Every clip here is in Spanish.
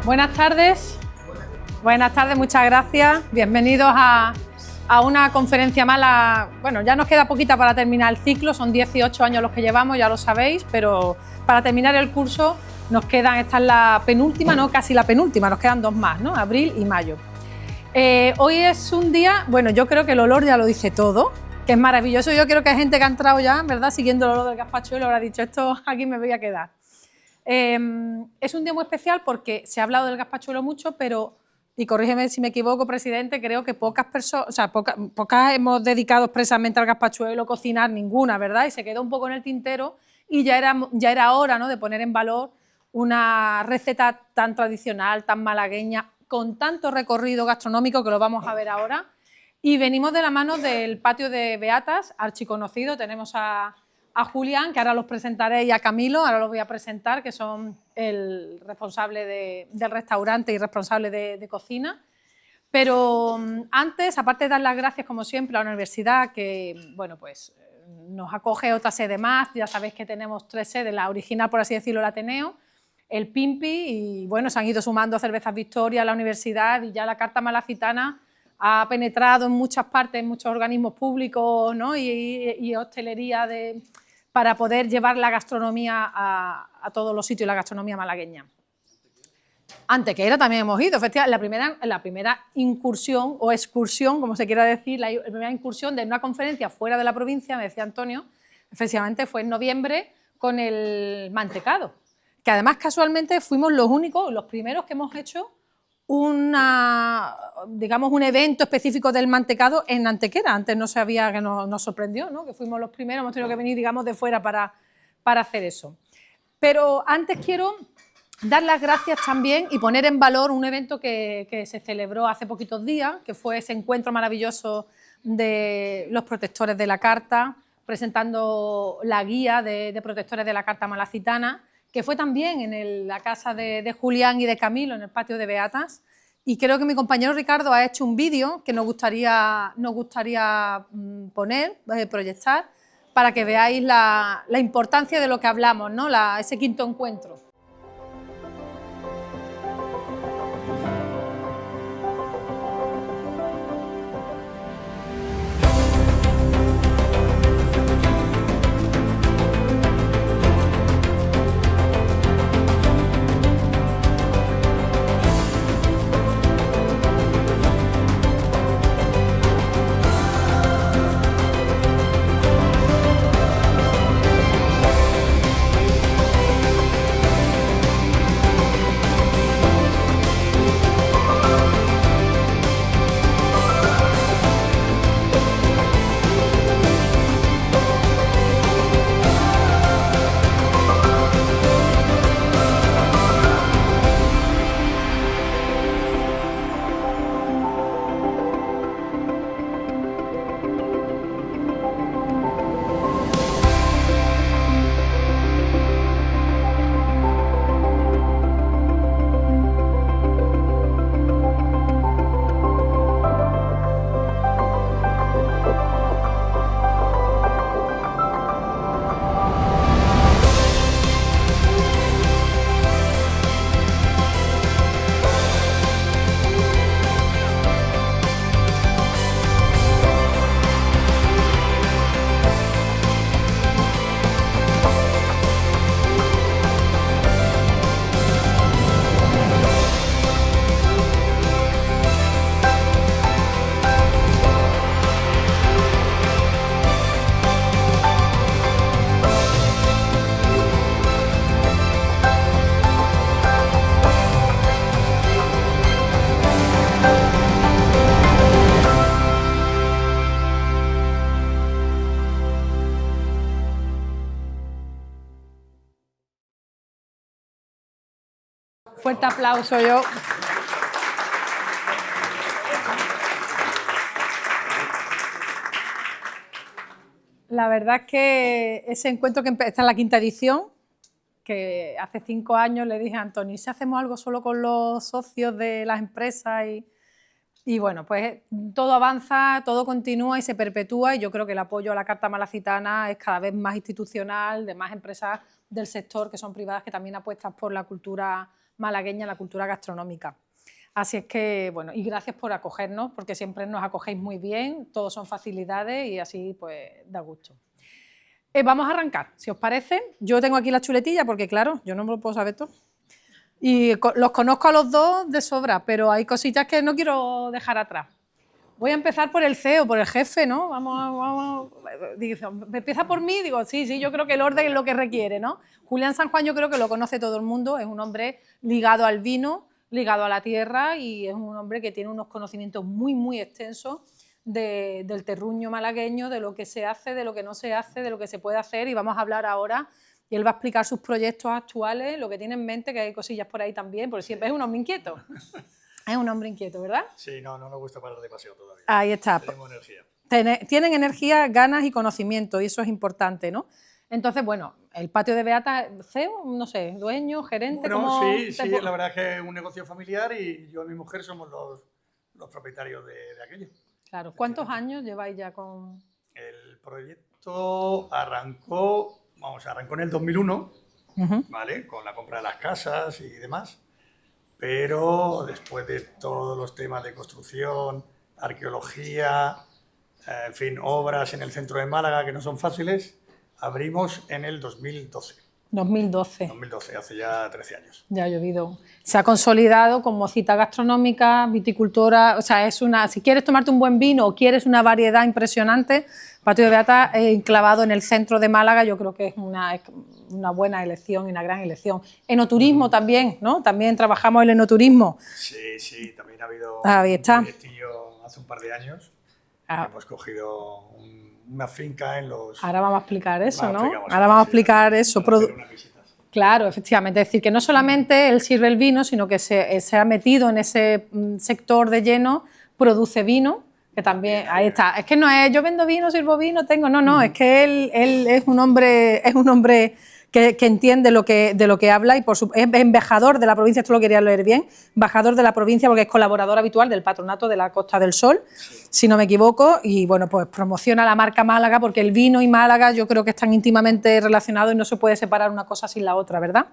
Buenas tardes. Buenas tardes, muchas gracias. Bienvenidos a una conferencia más. Bueno, ya nos queda poquita para terminar el ciclo, son 18 años los que llevamos, ya lo sabéis, pero para terminar el curso nos quedan, esta es la penúltima, no, casi la penúltima, nos quedan dos más, ¿no? Abril y mayo. Hoy es un día, bueno, yo creo que el olor ya lo dice todo, que es maravilloso. Yo creo que hay gente que ha entrado ya, ¿verdad?, siguiendo el olor del gazpachuelo, habrá dicho, esto aquí me voy a quedar. Es un día muy especial porque se ha hablado del gazpachuelo mucho, pero, y corrígeme si me equivoco, presidente, creo que pocas personas, o sea, pocas hemos dedicado expresamente al gazpachuelo, cocinar ninguna, ¿verdad? Y se quedó un poco en el tintero y ya era hora, ¿no?, de poner en valor una receta tan tradicional, tan malagueña, con tanto recorrido gastronómico, que lo vamos a ver ahora. Y venimos de la mano del patio de Beatas, archiconocido. Tenemos a Julián, que ahora los presentaré, y a Camilo, ahora los voy a presentar, que son el responsable del restaurante y responsable de cocina. Pero antes, aparte de dar las gracias, como siempre, a la universidad, que bueno, pues, nos acoge otra sede más. Ya sabéis que tenemos 3 sedes, la original, por así decirlo, el Ateneo, el Pimpi, y bueno, se han ido sumando Cervezas Victoria a la universidad, y ya la Carta Malacitana ha penetrado en muchas partes, en muchos organismos públicos, ¿no?, y hostelería para poder llevar la gastronomía a todos los sitios, la gastronomía malagueña. Antequera también hemos ido, efectivamente, la primera incursión o excursión, como se quiera decir, la primera incursión de una conferencia fuera de la provincia, me decía Antonio, efectivamente fue en noviembre con el mantecado, que además casualmente fuimos los únicos, los primeros que hemos hecho un evento específico del mantecado en Antequera. Antes no se había, que nos sorprendió, ¿no?, que fuimos los primeros, hemos tenido que venir, digamos, de fuera para hacer eso. Pero antes quiero dar las gracias también y poner en valor un evento que se celebró hace poquitos días, que fue ese encuentro maravilloso de los protectores de la Carta, presentando la guía de protectores de la Carta Malacitana, que fue también en la casa de Julián y de Camilo, en el patio de Beatas. Y creo que mi compañero Ricardo ha hecho un vídeo que nos gustaría proyectar, para que veáis la importancia de lo que hablamos, ¿no?, ese quinto encuentro. Fuerte aplauso. La verdad es que ese encuentro, que está en la 5ª edición, que hace 5 años le dije a Antonio, ¿y si hacemos algo solo con los socios de las empresas? Y bueno, pues todo avanza, todo continúa y se perpetúa, y yo creo que el apoyo a la Carta Malacitana es cada vez más institucional, de más empresas del sector que son privadas, que también apuestan por la cultura malagueña, la cultura gastronómica. Así es que, bueno, y gracias por acogernos, porque siempre nos acogéis muy bien, todos son facilidades y así pues da gusto. Vamos a arrancar, si os parece. Yo tengo aquí la chuletilla porque, claro, yo no me lo puedo saber todo. Y los conozco a los dos de sobra, pero hay cositas que no quiero dejar atrás. Voy a empezar por el CEO, por el jefe, ¿no? Vamos. ¿Empieza por mí? Digo, sí, yo creo que el orden es lo que requiere, ¿no? Julián San Juan yo creo que lo conoce todo el mundo, es un hombre ligado al vino, ligado a la tierra y es un hombre que tiene unos conocimientos muy extensos del terruño malagueño, de lo que se hace, de lo que no se hace, de lo que se puede hacer, y vamos a hablar ahora. Y él va a explicar sus proyectos actuales, lo que tiene en mente, que hay cosillas por ahí también, porque siempre es un hombre inquieto. Es un hombre inquieto, ¿verdad? Sí, no nos gusta parar de paseo todavía. Ahí está. Tenemos energía. Tienen energía, ganas y conocimiento, y eso es importante, ¿no? Entonces, bueno, el patio de Beatas, CEO, no sé, dueño, gerente, Bueno, sí, la verdad es que es un negocio familiar y yo y mi mujer somos los propietarios de aquello. Claro. ¿Cuántos años lleváis ya con...? El proyecto arrancó en el 2001, ¿vale? Con la compra de las casas y demás, pero después de todos los temas de construcción, arqueología, en fin, obras en el centro de Málaga que no son fáciles, abrimos en el 2012. 2012, hace ya 13 años. Ya ha llovido. Se ha consolidado como cita gastronómica, viticultora, o sea, si quieres tomarte un buen vino o quieres una variedad impresionante, Patio de Beatas enclavado en el centro de Málaga, yo creo que es una buena elección y una gran elección. Enoturismo también, ¿no? También trabajamos el enoturismo. Sí, también ha habido Ahí está. un proyectillo hace un par de años. Hemos cogido una finca en los... Ahora vamos a explicar eso, ¿no? Ahora vamos a explicar eso. Claro, efectivamente. Es decir, que no solamente él sirve el vino, sino que se ha metido en ese sector de lleno, produce vino, que también, ahí está. Es que no es yo vendo vino, sirvo vino, tengo... No, es que él es un hombre que entiende de lo que habla y es embajador de la provincia, esto lo quería leer bien, embajador de la provincia porque es colaborador habitual del Patronato de la Costa del Sol, si no me equivoco, y bueno, pues promociona la marca Málaga porque el vino y Málaga yo creo que están íntimamente relacionados y no se puede separar una cosa sin la otra, ¿verdad?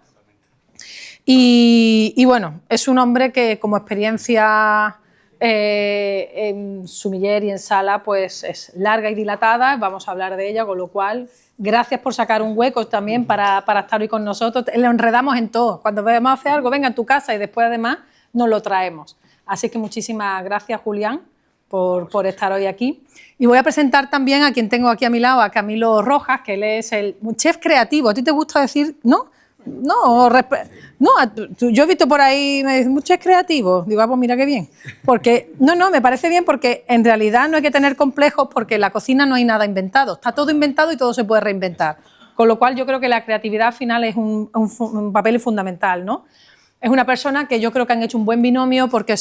Y bueno, es un hombre que como experiencia en sumiller y en sala pues es larga y dilatada, vamos a hablar de ella, con lo cual... Gracias por sacar un hueco también para estar hoy con nosotros. Le enredamos en todo. Cuando vayamos a hacer algo, venga en tu casa y después además nos lo traemos. Así que muchísimas gracias, Julián, por estar hoy aquí. Y voy a presentar también a quien tengo aquí a mi lado, a Camilo Rojas, que él es el chef creativo. ¿A ti te gusta decir no? No, yo he visto por ahí, me dicen, mucho es creativo. Digo, pues mira qué bien. Porque, no, me parece bien porque en realidad no hay que tener complejos porque en la cocina no hay nada inventado. Está todo inventado y todo se puede reinventar. Con lo cual yo creo que la creatividad al final es un papel fundamental, ¿no? Es una persona que yo creo que han hecho un buen binomio porque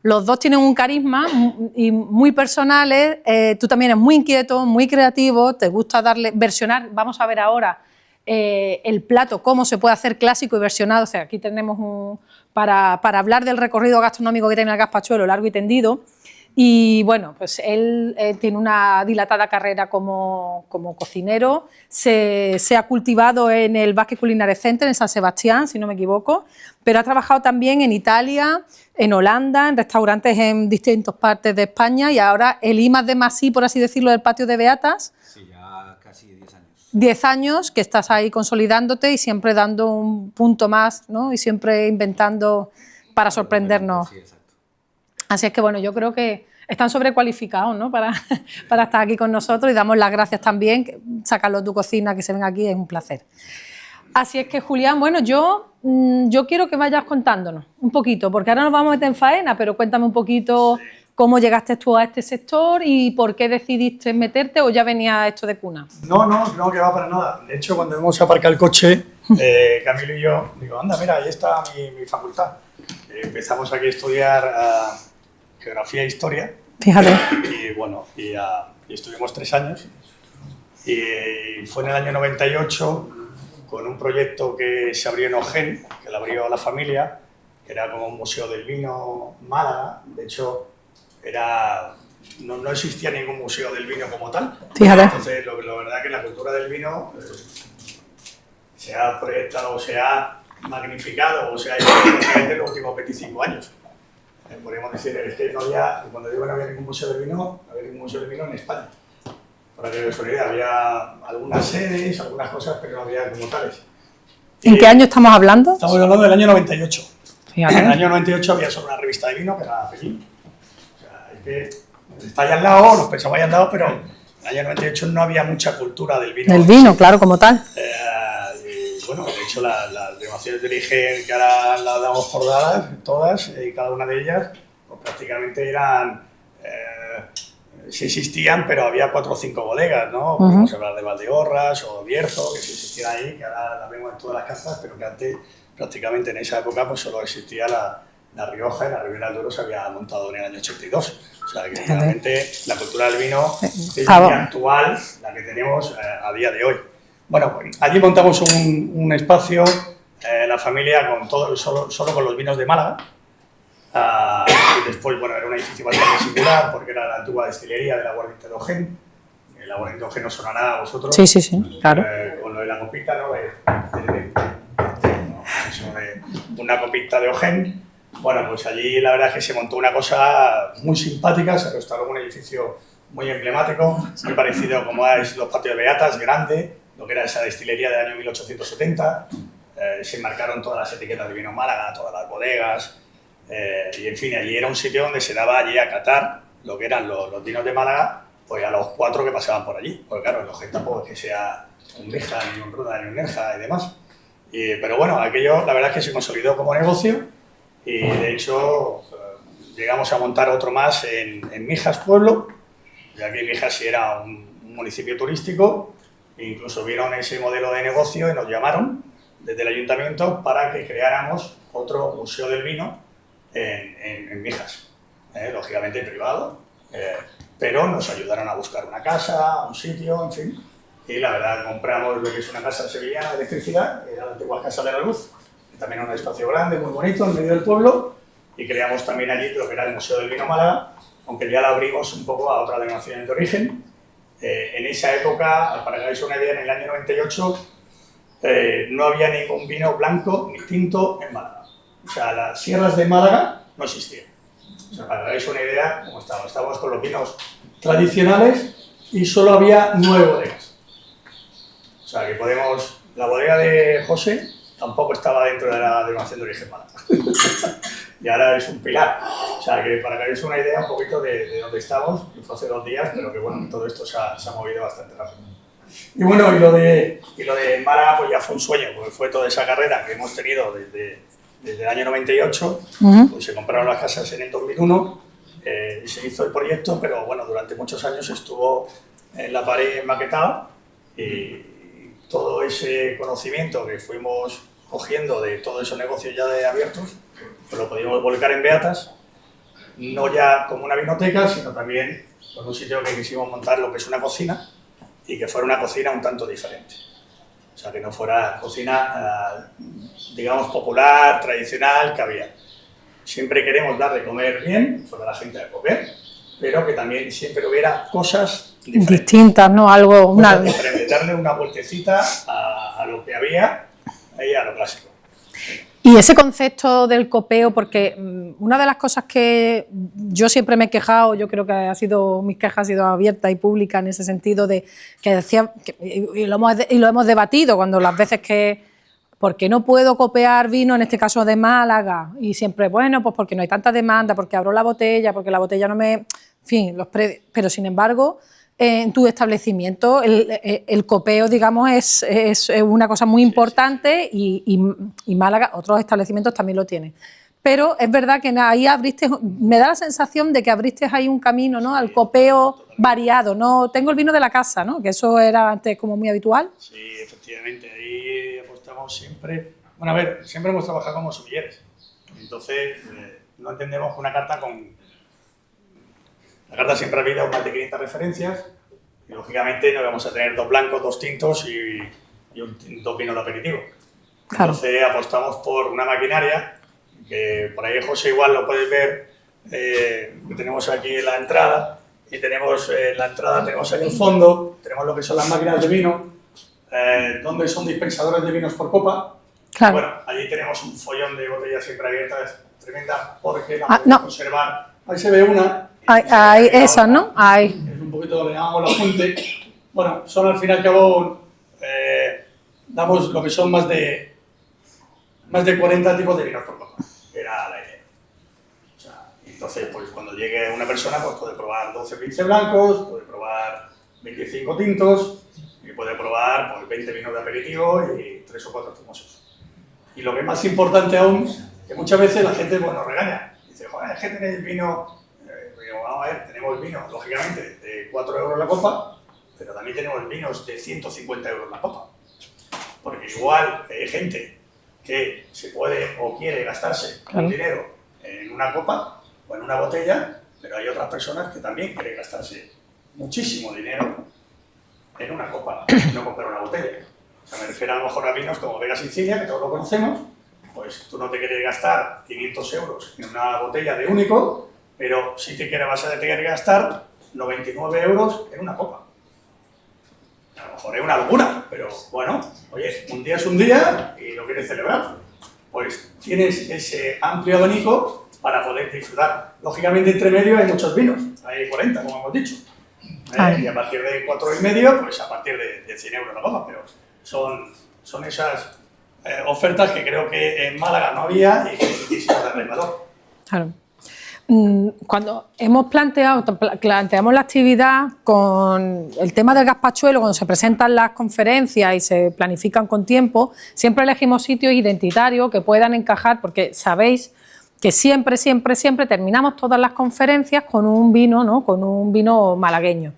los dos tienen un carisma y muy personales. Tú también eres muy inquieto, muy creativo, te gusta versionar. Vamos a ver ahora el plato, cómo se puede hacer clásico y versionado. O sea, aquí tenemos para hablar del recorrido gastronómico que tiene el gazpachuelo largo y tendido. Y bueno, pues él tiene una dilatada carrera como cocinero, se ha cultivado en el Basque Culinary Center en San Sebastián, si no me equivoco, pero ha trabajado también en Italia, en Holanda, en restaurantes en distintas partes de España y ahora el I+D+I, por así decirlo, del Patio de Beatas. Sí, ya casi 10 años. 10 años que estás ahí consolidándote y siempre dando un punto más, ¿no? Y siempre inventando para sorprendernos. Sí, exacto. Así es que, bueno, yo creo que están sobrecualificados, ¿no? para estar aquí con nosotros y damos las gracias también. Sacarlos de tu cocina, que se ven aquí, es un placer. Así es que, Julián, bueno, yo quiero que vayas contándonos un poquito, porque ahora nos vamos a meter en faena, pero cuéntame un poquito cómo llegaste tú a este sector y por qué decidiste meterte o ya venía esto de cuna. No, que va para nada. De hecho, cuando hemos aparcado el coche, Camilo y yo, digo, anda, mira, ahí está mi facultad. Empezamos aquí a estudiar geografía e historia. Fíjate. Y bueno, y estuvimos 3 años. Y fue en el año 98 con un proyecto que se abrió en Ojén, que lo abrió la familia, que era como un museo del vino Málaga. De hecho, no existía ningún museo del vino como tal. Fíjate. Entonces, la verdad que la cultura del vino se ha proyectado, se ha magnificado, o sea, en los últimos 25 años. Podríamos decir, es que no había, cuando digo no había ningún museo del vino, no había ningún museo del vino en España. Para que os olvidéis, había algunas sedes, algunas cosas, pero no había como tales. ¿En qué año estamos hablando? Estamos hablando del año 98. Fíjate. En el año 98 había solo una revista de vino que era Pekín. O sea, es que está ahí al lado, los pensamos ahí al lado, pero en el año 98 no había mucha cultura del vino. Del vino, claro, como tal. Y bueno, de hecho, las denominaciones de origen que ahora las damos por dadas, todas, y cada una de ellas, pues prácticamente eran. Sí existían, pero había 4 o 5 bodegas, ¿no? Podemos hablar de Valdeorras o Bierzo, que sí existían ahí, que ahora las vemos en todas las casas, pero que antes, prácticamente en esa época, pues solo existía la Rioja y la Ribera del Duero se había montado en el año 82. O sea, que realmente la cultura del vino es la actual, la que tenemos a día de hoy. Bueno, pues, allí montamos un espacio, la familia, con solo con los vinos de Málaga. Y después, bueno, era un edificio bastante singular porque era la antigua destilería de la Aguardiente de Ojén. El Aguardiente de Ojén os sonará a vosotros. Sí, sí, sí, claro. Con lo de la copita, ¿no? Eso de una copita de Ojén. Bueno, pues allí la verdad es que se montó una cosa muy simpática, se restauró un edificio muy emblemático, muy parecido como es los patios de Beatas, grande, lo que era esa destilería del año 1870. Se marcaron todas las etiquetas de vino Málaga, todas las bodegas. Y en fin, allí era un sitio donde se daba allí a catar lo que eran los vinos de Málaga, pues a los 4 que pasaban por allí, porque claro, el objeto tampoco es que sea un Rioja, ni un Ruda, ni un Nerja y demás. Pero bueno, aquello la verdad es que se consolidó como negocio y de hecho llegamos a montar otro más en Mijas Pueblo, ya que Mijas sí era un municipio turístico, e incluso vieron ese modelo de negocio y nos llamaron desde el ayuntamiento para que creáramos otro museo del vino en Mijas, lógicamente privado, pero nos ayudaron a buscar una casa, un sitio, en fin, y la verdad compramos lo que es una casa sevillana de electricidad, era la antigua Casa de la Luz, que también era un espacio grande, muy bonito, en medio del pueblo, y creamos también allí lo que era el Museo del Vino Málaga, aunque ya lo abrimos un poco a otras denominaciones de origen. En esa época, para que hagáis una idea, en el año 98 no había ningún vino blanco ni tinto en Málaga. O sea, las sierras de Málaga no existían. O sea, para que hagáis una idea, cómo estábamos. Estábamos con los vinos tradicionales y solo había 9 bodegas. O sea, que podemos... La bodega de José tampoco estaba dentro de la denominación de origen Málaga. Y ahora es un pilar. O sea, que para que hagáis una idea un poquito de dónde estamos, que fue hace 2 días, pero que bueno, todo esto se ha movido bastante rápido. Y bueno, y lo de Málaga pues ya fue un sueño, porque fue toda esa carrera que hemos tenido desde el año 98, pues se compraron las casas en el 2001 y se hizo el proyecto, pero bueno, durante muchos años estuvo en la pared maquetado y todo ese conocimiento que fuimos cogiendo de todos esos negocios ya de abiertos, pues lo podíamos volcar en Beatas, no ya como una vinoteca, sino también con un sitio que quisimos montar lo que es una cocina y que fuera una cocina un tanto diferente. O sea, que no fuera cocina, digamos, popular, tradicional, que había. Siempre queremos dar de comer bien, fuera la gente de comer, pero que también siempre hubiera cosas diferentes. Distintas, ¿no? Algo... Cosas diferentes, darle una vueltecita a lo que había, ahí a lo clásico. Y ese concepto del copeo, porque una de las cosas que yo siempre me he quejado, yo creo que mis quejas han sido abiertas y públicas en ese sentido, de que decía, y lo hemos debatido cuando las veces que, ¿por qué no puedo copiar vino, en este caso de Málaga? Y siempre, bueno, pues porque no hay tanta demanda, porque abro la botella, porque la botella no me... En fin, pero sin embargo... En tu establecimiento el copeo, digamos, es una cosa muy importante y Málaga, otros establecimientos también lo tienen. Pero es verdad que ahí abriste, me da la sensación de que abriste ahí un camino, ¿no? Al copeo variado, ¿no? Tengo el vino de la casa, ¿no? Que eso era antes como muy habitual. Sí, efectivamente, ahí apostamos siempre... Bueno, a ver, siempre hemos trabajado como sumilleres. Entonces, no entendemos que una carta con... La carta siempre ha habido más de 500 referencias y, lógicamente, no vamos a tener 2 blancos, 2 tintos y 2 vinos de aperitivo. Claro. Entonces, apostamos por una maquinaria que por ahí, José, igual lo puedes ver, que tenemos aquí en la entrada y tenemos la entrada, tenemos aquí el fondo, tenemos lo que son las máquinas de vino, donde son dispensadores de vinos por copa. Claro. Bueno, allí tenemos un follón de botellas siempre abiertas, tremenda, porque la podemos conservar. Ahí se ve una. Ahí, esas, ¿no? Ahí. Es un poquito, le llamamos la fuente. Bueno, son al fin y al cabo, damos lo que son más de 40 tipos de vinos por copa. Era la idea. O sea, entonces, pues cuando llegue una persona, pues puede probar 12 pinces blancos, puede probar 25 tintos, y puede probar pues, 20 vinos de aperitivo y 3 o 4 zumosos. Y lo que es más importante aún, que muchas veces la gente pues, nos regaña. Dice, joder, es que tenéis vino. Digo, vamos a ver, tenemos vino, lógicamente, de 4 euros la copa, pero también tenemos vinos de 150 euros la copa. Porque igual hay gente que se puede o quiere gastarse un dinero en una copa o en una botella, pero hay otras personas que también quieren gastarse muchísimo dinero en una copa, no comprar una botella. O sea, me refiero a lo mejor a vinos como Vega Sicilia, que todos lo conocemos, pues tú no te quieres gastar 500 euros en una botella de único, pero sí vas a tener que gastar 99 euros en una copa. A lo mejor es una locura, pero bueno, oye, un día es un día y lo quieres celebrar. Pues tienes ese amplio abanico para poder disfrutar. Lógicamente, entre medio hay muchos vinos, hay 40, como hemos dicho. Y a partir de 4,5, pues a partir de 100 euros la copa, pero son esas ofertas que creo que en Málaga no había y que quisiera darle valor. Claro. Cuando planteamos la actividad con el tema del gazpachuelo, cuando se presentan las conferencias y se planifican con tiempo, siempre elegimos sitios identitarios que puedan encajar, porque sabéis que siempre terminamos todas las conferencias con un vino, ¿no? Con un vino malagueño.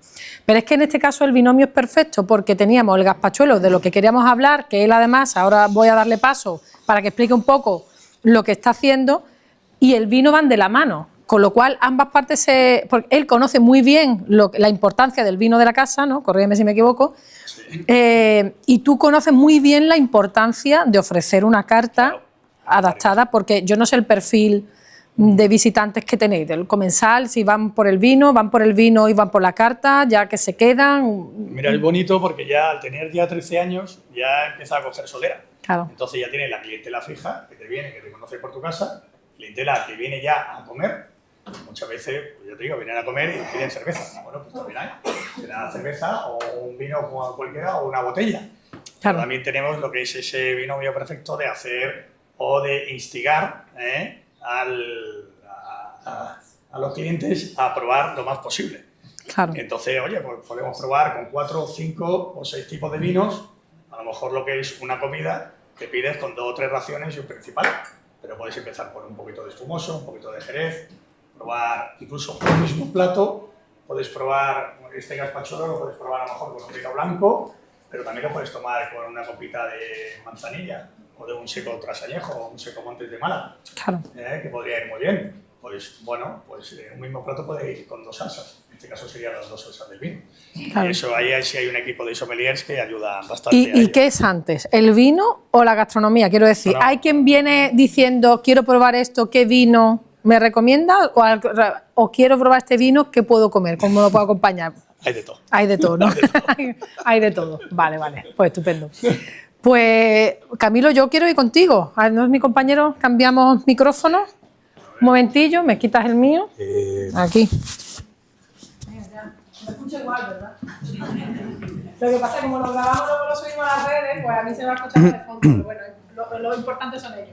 Pero es que en este caso el binomio es perfecto porque teníamos el gazpachuelo de lo que queríamos hablar, que él además, ahora voy a darle paso para que explique un poco lo que está haciendo, y el vino van de la mano. Con lo cual, ambas partes, porque él conoce muy bien la importancia del vino de la casa, ¿no? Corrígeme si me equivoco, sí. Y tú conoces muy bien la importancia de ofrecer una carta adaptada, porque yo no sé el perfil de visitantes que tenéis, del comensal, si van por el vino y van por la carta, ya que se quedan. Mira, es bonito porque ya al tener ya 13 años, ya empieza a coger solera. Claro. Entonces ya tienes la clientela fija, que te viene, que te conoce por tu casa, clientela que viene ya a comer. Muchas veces, pues yo te digo, vienen a comer y piden cerveza. Bueno, pues también hay. Te dan cerveza o un vino como cualquiera o una botella. Claro. También tenemos lo que es ese binomio perfecto de hacer o de instigar a los clientes a probar lo más posible. Claro. Entonces, oye, pues podemos probar con 4, 5 o 6 tipos de vinos. A lo mejor lo que es una comida te pides con 2 o 3 raciones y un principal. Pero puedes empezar por un poquito de espumoso, un poquito de jerez, probar incluso con el mismo plato, puedes probar este gazpachuelo, lo puedes probar a lo mejor con un vino blanco, pero también lo puedes tomar con una copita de manzanilla o de un seco trasañejo o un seco Montes de Málaga, claro. Que podría ir muy bien. Pues bueno, pues un mismo plato puede ir con 2 salsas. En este caso serían las 2 salsas del vino. Claro. Y eso ahí sí hay un equipo de sommeliers que ayuda bastante. ¿Y qué es antes, el vino o la gastronomía? Quiero decir, no. ¿Hay quien viene diciendo quiero probar esto, qué vino me recomienda? ¿O quiero probar este vino, qué puedo comer? ¿Cómo lo puedo acompañar? Hay de todo. Hay de todo, ¿no? Hay de todo. Vale, pues estupendo. Pues Camilo, yo quiero ir contigo. ¿No es mi compañero? Cambiamos micrófono. Un momentillo, me quitas el mío. Aquí. Me escucho igual, ¿verdad? Lo que pasa es que como lo grabamos luego lo subimos a las redes, pues a mí se me va a escuchar de fondo, pero bueno, lo importante son ellos.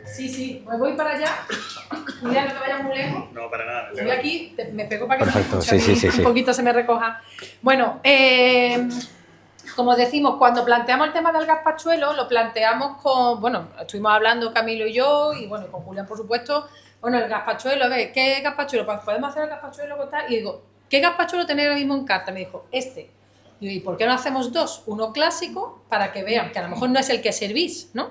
Sí, me voy para allá. Mira, no te vayas muy lejos. No, para nada. Voy aquí, me pego para que perfecto, se me escuche sí. Un poquito se me recoja. Bueno, como decimos, cuando planteamos el tema del gazpachuelo, lo planteamos con, bueno, estuvimos hablando Camilo y yo, y bueno, con Julián, por supuesto. Bueno, el gazpachuelo, a ver, ¿qué gazpachuelo? Pues podemos hacer el gazpachuelo con tal. Y digo, ¿qué gazpachuelo tenéis ahora mismo en carta? Me dijo, este. Y ¿y por qué no hacemos 2? Uno clásico, para que vean que a lo mejor no es el que servís, ¿no?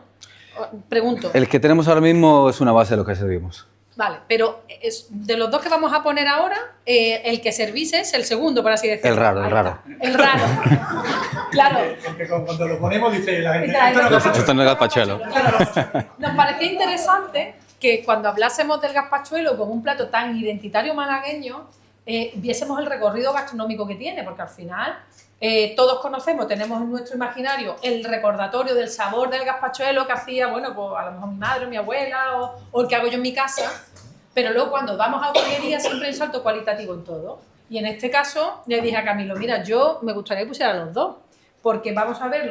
Pregunto. El que tenemos ahora mismo es una base de lo que servimos. Vale, pero de los 2 que vamos a poner ahora, el que servís es el segundo, por así decirlo. El raro. El raro. Claro. El que cuando lo ponemos dice la gente, esto no es gazpachuelo. Claro. Nos parecía interesante que cuando hablásemos del gazpachuelo como un plato tan identitario malagueño, viésemos el recorrido gastronómico que tiene, porque al final todos conocemos, tenemos en nuestro imaginario el recordatorio del sabor del gazpachuelo que hacía, bueno, pues a lo mejor mi madre, mi abuela o el que hago yo en mi casa, pero luego cuando vamos a hotelería siempre hay un salto cualitativo en todo. Y en este caso le dije a Camilo, mira, yo me gustaría que pusieran los dos, porque vamos a ver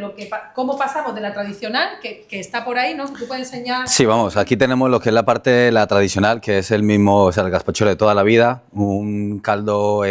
cómo pasamos de la tradicional, que está por ahí, ¿no? Tú puedes enseñar... Sí, vamos, aquí tenemos lo que es la parte la tradicional, que es el mismo, o sea, el gazpachuelo de toda la vida, un caldo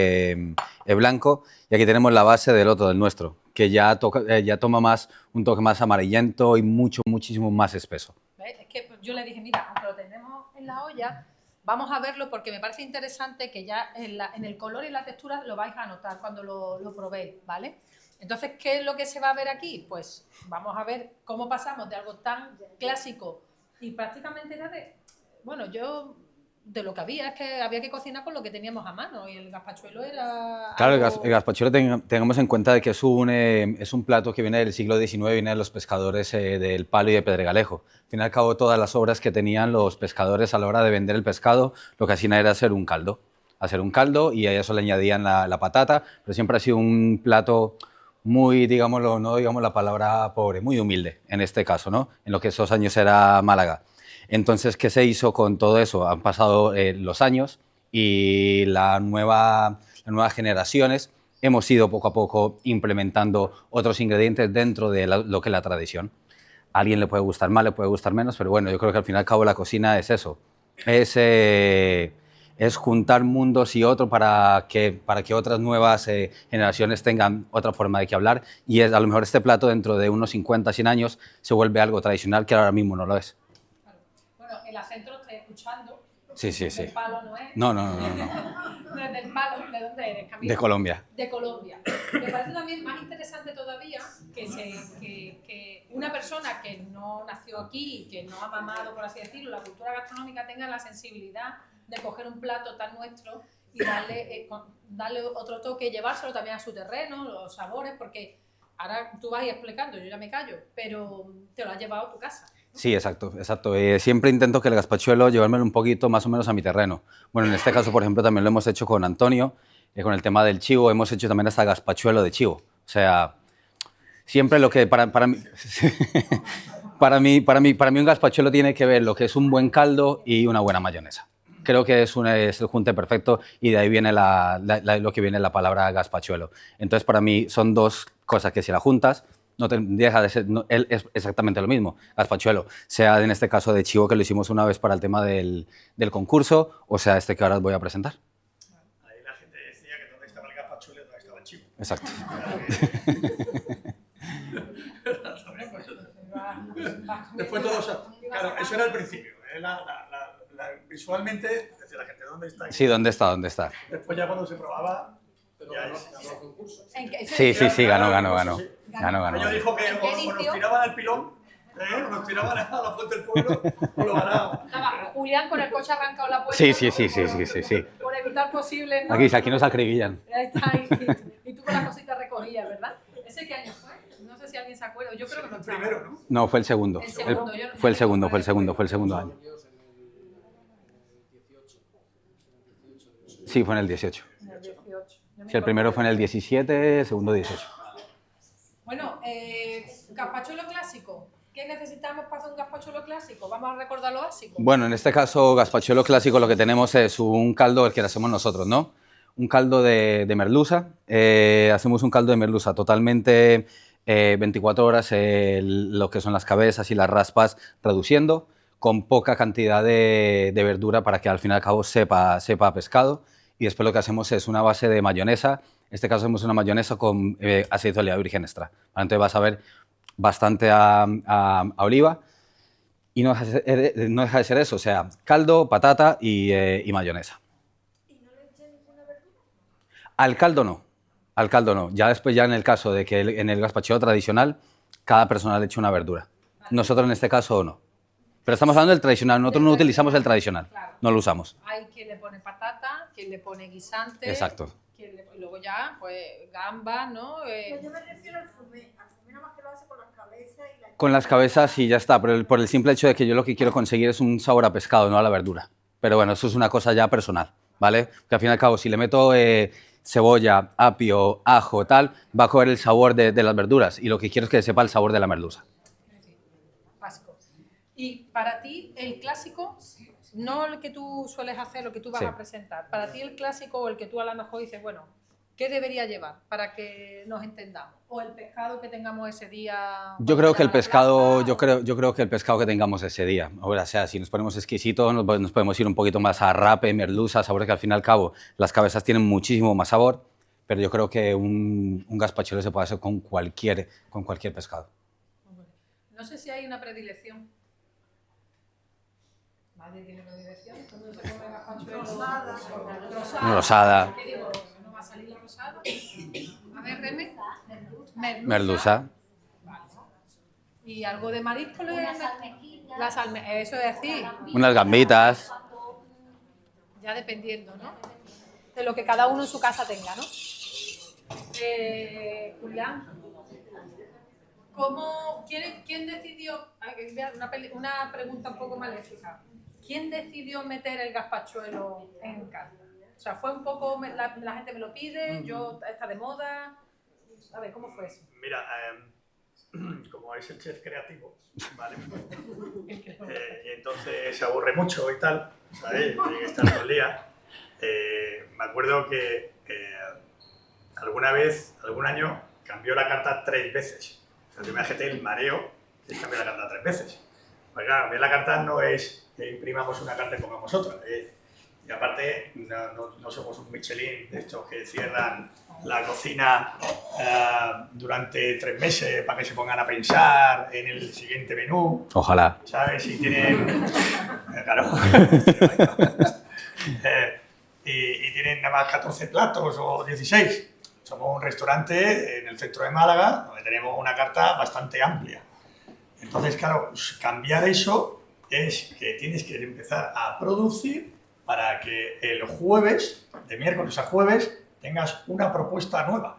blanco, y aquí tenemos la base del otro, del nuestro, que ya toma más un toque más amarillento y muchísimo más espeso. ¿Ves? Es que yo le dije, mira, aunque lo tenemos en la olla, vamos a verlo porque me parece interesante que ya en el color y la textura lo vais a notar cuando lo probéis, ¿vale? Entonces, ¿qué es lo que se va a ver aquí? Pues vamos a ver cómo pasamos de algo tan clásico y prácticamente era bueno, yo de lo que había es que había que cocinar con lo que teníamos a mano y el gazpachuelo era... Claro, algo... el gazpachuelo tengamos en cuenta de que es un plato que viene del siglo XIX, viene de los pescadores del Palo y de Pedregalejo. Al fin y al cabo, todas las obras que tenían los pescadores a la hora de vender el pescado, lo que hacían era hacer un caldo y a eso le añadían la patata, pero siempre ha sido un plato muy, digámoslo, no digamos la palabra pobre, muy humilde en este caso, ¿no? En lo que esos años era Málaga. Entonces, ¿qué se hizo con todo eso? Han pasado los años y las nuevas generaciones hemos ido poco a poco implementando otros ingredientes dentro de lo que es la tradición. A alguien le puede gustar más, le puede gustar menos, pero bueno, yo creo que al fin y al cabo la cocina es eso. Es juntar mundos y otros para que otras nuevas generaciones tengan otra forma de que hablar y a lo mejor este plato dentro de unos 50, 100 años se vuelve algo tradicional que ahora mismo no lo es. Claro. Bueno, el acento lo estoy escuchando. Sí. El palo no es. No. No es del palo. ¿De dónde eres, Camilo? De Colombia. De Colombia. Me parece también más interesante todavía que una persona que no nació aquí, que no ha mamado, por así decirlo, la cultura gastronómica tenga la sensibilidad de coger un plato tan nuestro y darle otro toque, llevárselo también a su terreno, los sabores, porque ahora tú vas explicando, yo ya me callo, pero te lo has llevado a tu casa. Sí, exacto. Siempre intento que el gazpachuelo llevármelo un poquito más o menos a mi terreno. Bueno, en este caso, por ejemplo, también lo hemos hecho con Antonio, con el tema del chivo, hemos hecho también hasta gazpachuelo de chivo. O sea, siempre lo que para mí, para mí un gazpachuelo tiene que ver lo que es un buen caldo y una buena mayonesa. Creo que es el junte perfecto y de ahí viene lo que viene la palabra gazpachuelo. Entonces, para mí son dos cosas que si las juntas, no te deja de ser, es exactamente lo mismo. Gazpachuelo, sea en este caso de chivo que lo hicimos una vez para el tema del concurso, o sea este que ahora os voy a presentar. Ahí la gente decía que dónde estaba el gazpachuelo y dónde estaba el chivo. Exacto. Después todo, claro, eso era el principio. Visualmente, decía la gente, ¿dónde está? Sí, ¿dónde está? Después ya cuando se probaba, Sí, ganó. Ellos dijo que o nos tiraban al pilón, o nos tiraban a la fuente del pueblo, o lo ganábamos. Estaba Julián con el coche arrancado la puerta. Sí. Por evitar posibles... ¿no? Aquí nos acribillan. Ahí está, y tú con las cositas recogidas, ¿verdad? ¿Ese qué año fue? No sé si alguien se acuerda. Yo creo que no. El primero, ¿no? No, fue el segundo. Fue el segundo año. Sí, fue en el 18. Sí, el primero fue en el 17, el segundo 18. Bueno, gazpachuelo clásico. ¿Qué necesitamos para hacer un gazpachuelo clásico? Vamos a recordar lo básico. Bueno, en este caso, gazpachuelo clásico, lo que tenemos es un caldo, el que hacemos nosotros, ¿no? Un caldo de merluza. Hacemos un caldo de merluza totalmente 24 horas, lo que son las cabezas y las raspas, reduciendo, con poca cantidad de verdura para que al fin y al cabo sepa a pescado. Y después lo que hacemos es una base de mayonesa. En este caso hacemos una mayonesa con aceite de oliva virgen extra. Entonces vas a ver bastante a oliva y no deja de ser eso, o sea, caldo, patata y mayonesa. ¿Y no le echáis ninguna verdura? Al caldo no. Ya después, ya en el caso de que en el gazpachuelo tradicional, cada persona le echa una verdura. Nosotros en este caso no. Pero estamos hablando del tradicional, nosotros no utilizamos el tradicional, claro. No lo usamos. Hay quien le pone patata, quien le pone guisante. Exacto. Y luego ya, pues, gambas, ¿no? Pues yo me refiero al fumé nada más que lo hace con las cabezas y la... Con las cabezas y ya está, pero por el simple hecho de que yo lo que quiero conseguir es un sabor a pescado, no a la verdura. Pero bueno, eso es una cosa ya personal, ¿vale? Que al fin y al cabo, si le meto cebolla, apio, ajo, tal, va a coger el sabor de las verduras y lo que quiero es que sepa el sabor de la merluza. Vasco. Y para ti, el clásico, no el que tú sueles hacer, lo que tú vas Sí. a presentar, para ti el clásico o el que tú a lo mejor dices, bueno, ¿qué debería llevar para que nos entendamos? O el pescado que tengamos ese día. Yo creo que el a la pescado, plaza, yo creo que el pescado que tengamos ese día, o sea, si nos ponemos exquisitos, nos podemos ir un poquito más a rape, merluza, sabores que al fin y al cabo las cabezas tienen muchísimo más sabor, pero yo creo que un gazpachuelo se puede hacer con cualquier pescado. No sé si hay una predilección. Nadie tiene predilección. ¿Cómo se come gazpachuelo? Rosada. Una rosada. ¿Qué digo? ¿No va a salir la rosada? A ver, Reme. Merluza. ¿Y algo de marisco? Unas almejitas. Las eso es decir, Unas gambitas. ya dependiendo, ¿no? De lo que cada uno en su casa tenga, ¿no? Julián, ¿quién decidió, una pregunta un poco maléfica, ¿quién decidió meter el gazpachuelo en carta? O sea, fue un poco, la gente me lo pide, está de moda, a ver, ¿cómo fue eso? Mira, como es el chef creativo, ¿vale? Y entonces se aburre mucho y tal, ¿sabes? Tiene que estar todo el día. Me acuerdo que alguna vez, algún año, cambió la carta 3 veces. O sea, tú imagínate el mareo de cambiar la carta 3 veces. Porque claro, cambiar la carta no es que imprimamos una carta y pongamos otra. Y aparte, no somos un Michelin de estos que cierran la cocina durante 3 meses para que se pongan a pensar en el siguiente menú. Ojalá. ¿Sabes? Y tienen... claro. Y tienen nada más 14 platos o 16. Somos un restaurante en el centro de Málaga donde tenemos una carta bastante amplia. Entonces, claro, cambiar eso es que tienes que empezar a producir para que el jueves, de miércoles a jueves, tengas una propuesta nueva.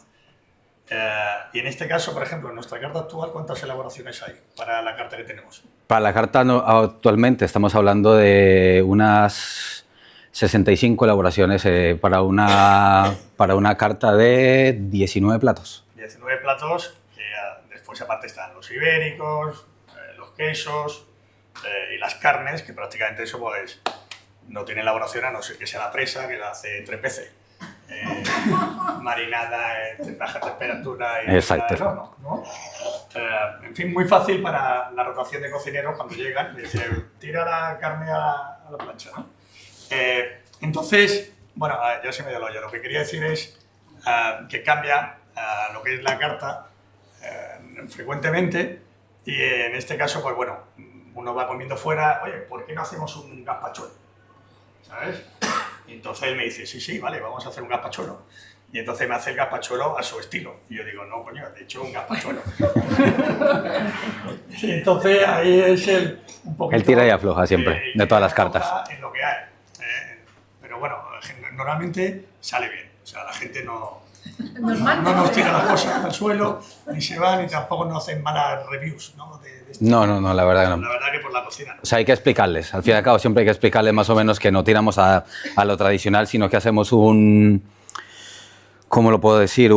Y en este caso, por ejemplo, en nuestra carta actual, ¿cuántas elaboraciones hay para la carta que tenemos? Para la carta actualmente estamos hablando de unas 65 elaboraciones para una carta de 19 platos. 19 platos, que después aparte están los ibéricos, los quesos y las carnes, que prácticamente eso pues no tiene elaboración a no ser que sea la presa, que la hace 3 veces. Marinada en baja temperatura y exacto. el horno, ¿no? En fin, muy fácil para la rotación de cocineros cuando llegan y dicen, tira la carne a la plancha, ¿no? Entonces, bueno, ya se me dio el hoyo. Lo que quería decir es que cambia lo que es la carta frecuentemente y en este caso, pues bueno, uno va comiendo fuera, oye, ¿por qué no hacemos un gazpachuelo? ¿Sabes? Y entonces él me dice, sí, vale, vamos a hacer un gazpachuelo. Y entonces me hace el gazpachuelo a su estilo. Y yo digo, no, coño, de hecho un gazpachuelo. Y entonces ahí es un poquito... El tira y afloja siempre, de todas las cartas. En lo que hay. Pero bueno, normalmente sale bien. O sea, la gente no nos tira las cosas al suelo, ni se va, ni tampoco nos hacen malas reviews, ¿no? No, la verdad que no. La verdad que por la cocina no. O sea, hay que explicarles. Al fin y al cabo, siempre hay que explicarles más o menos que no tiramos a lo tradicional, sino que hacemos ¿cómo lo puedo decir?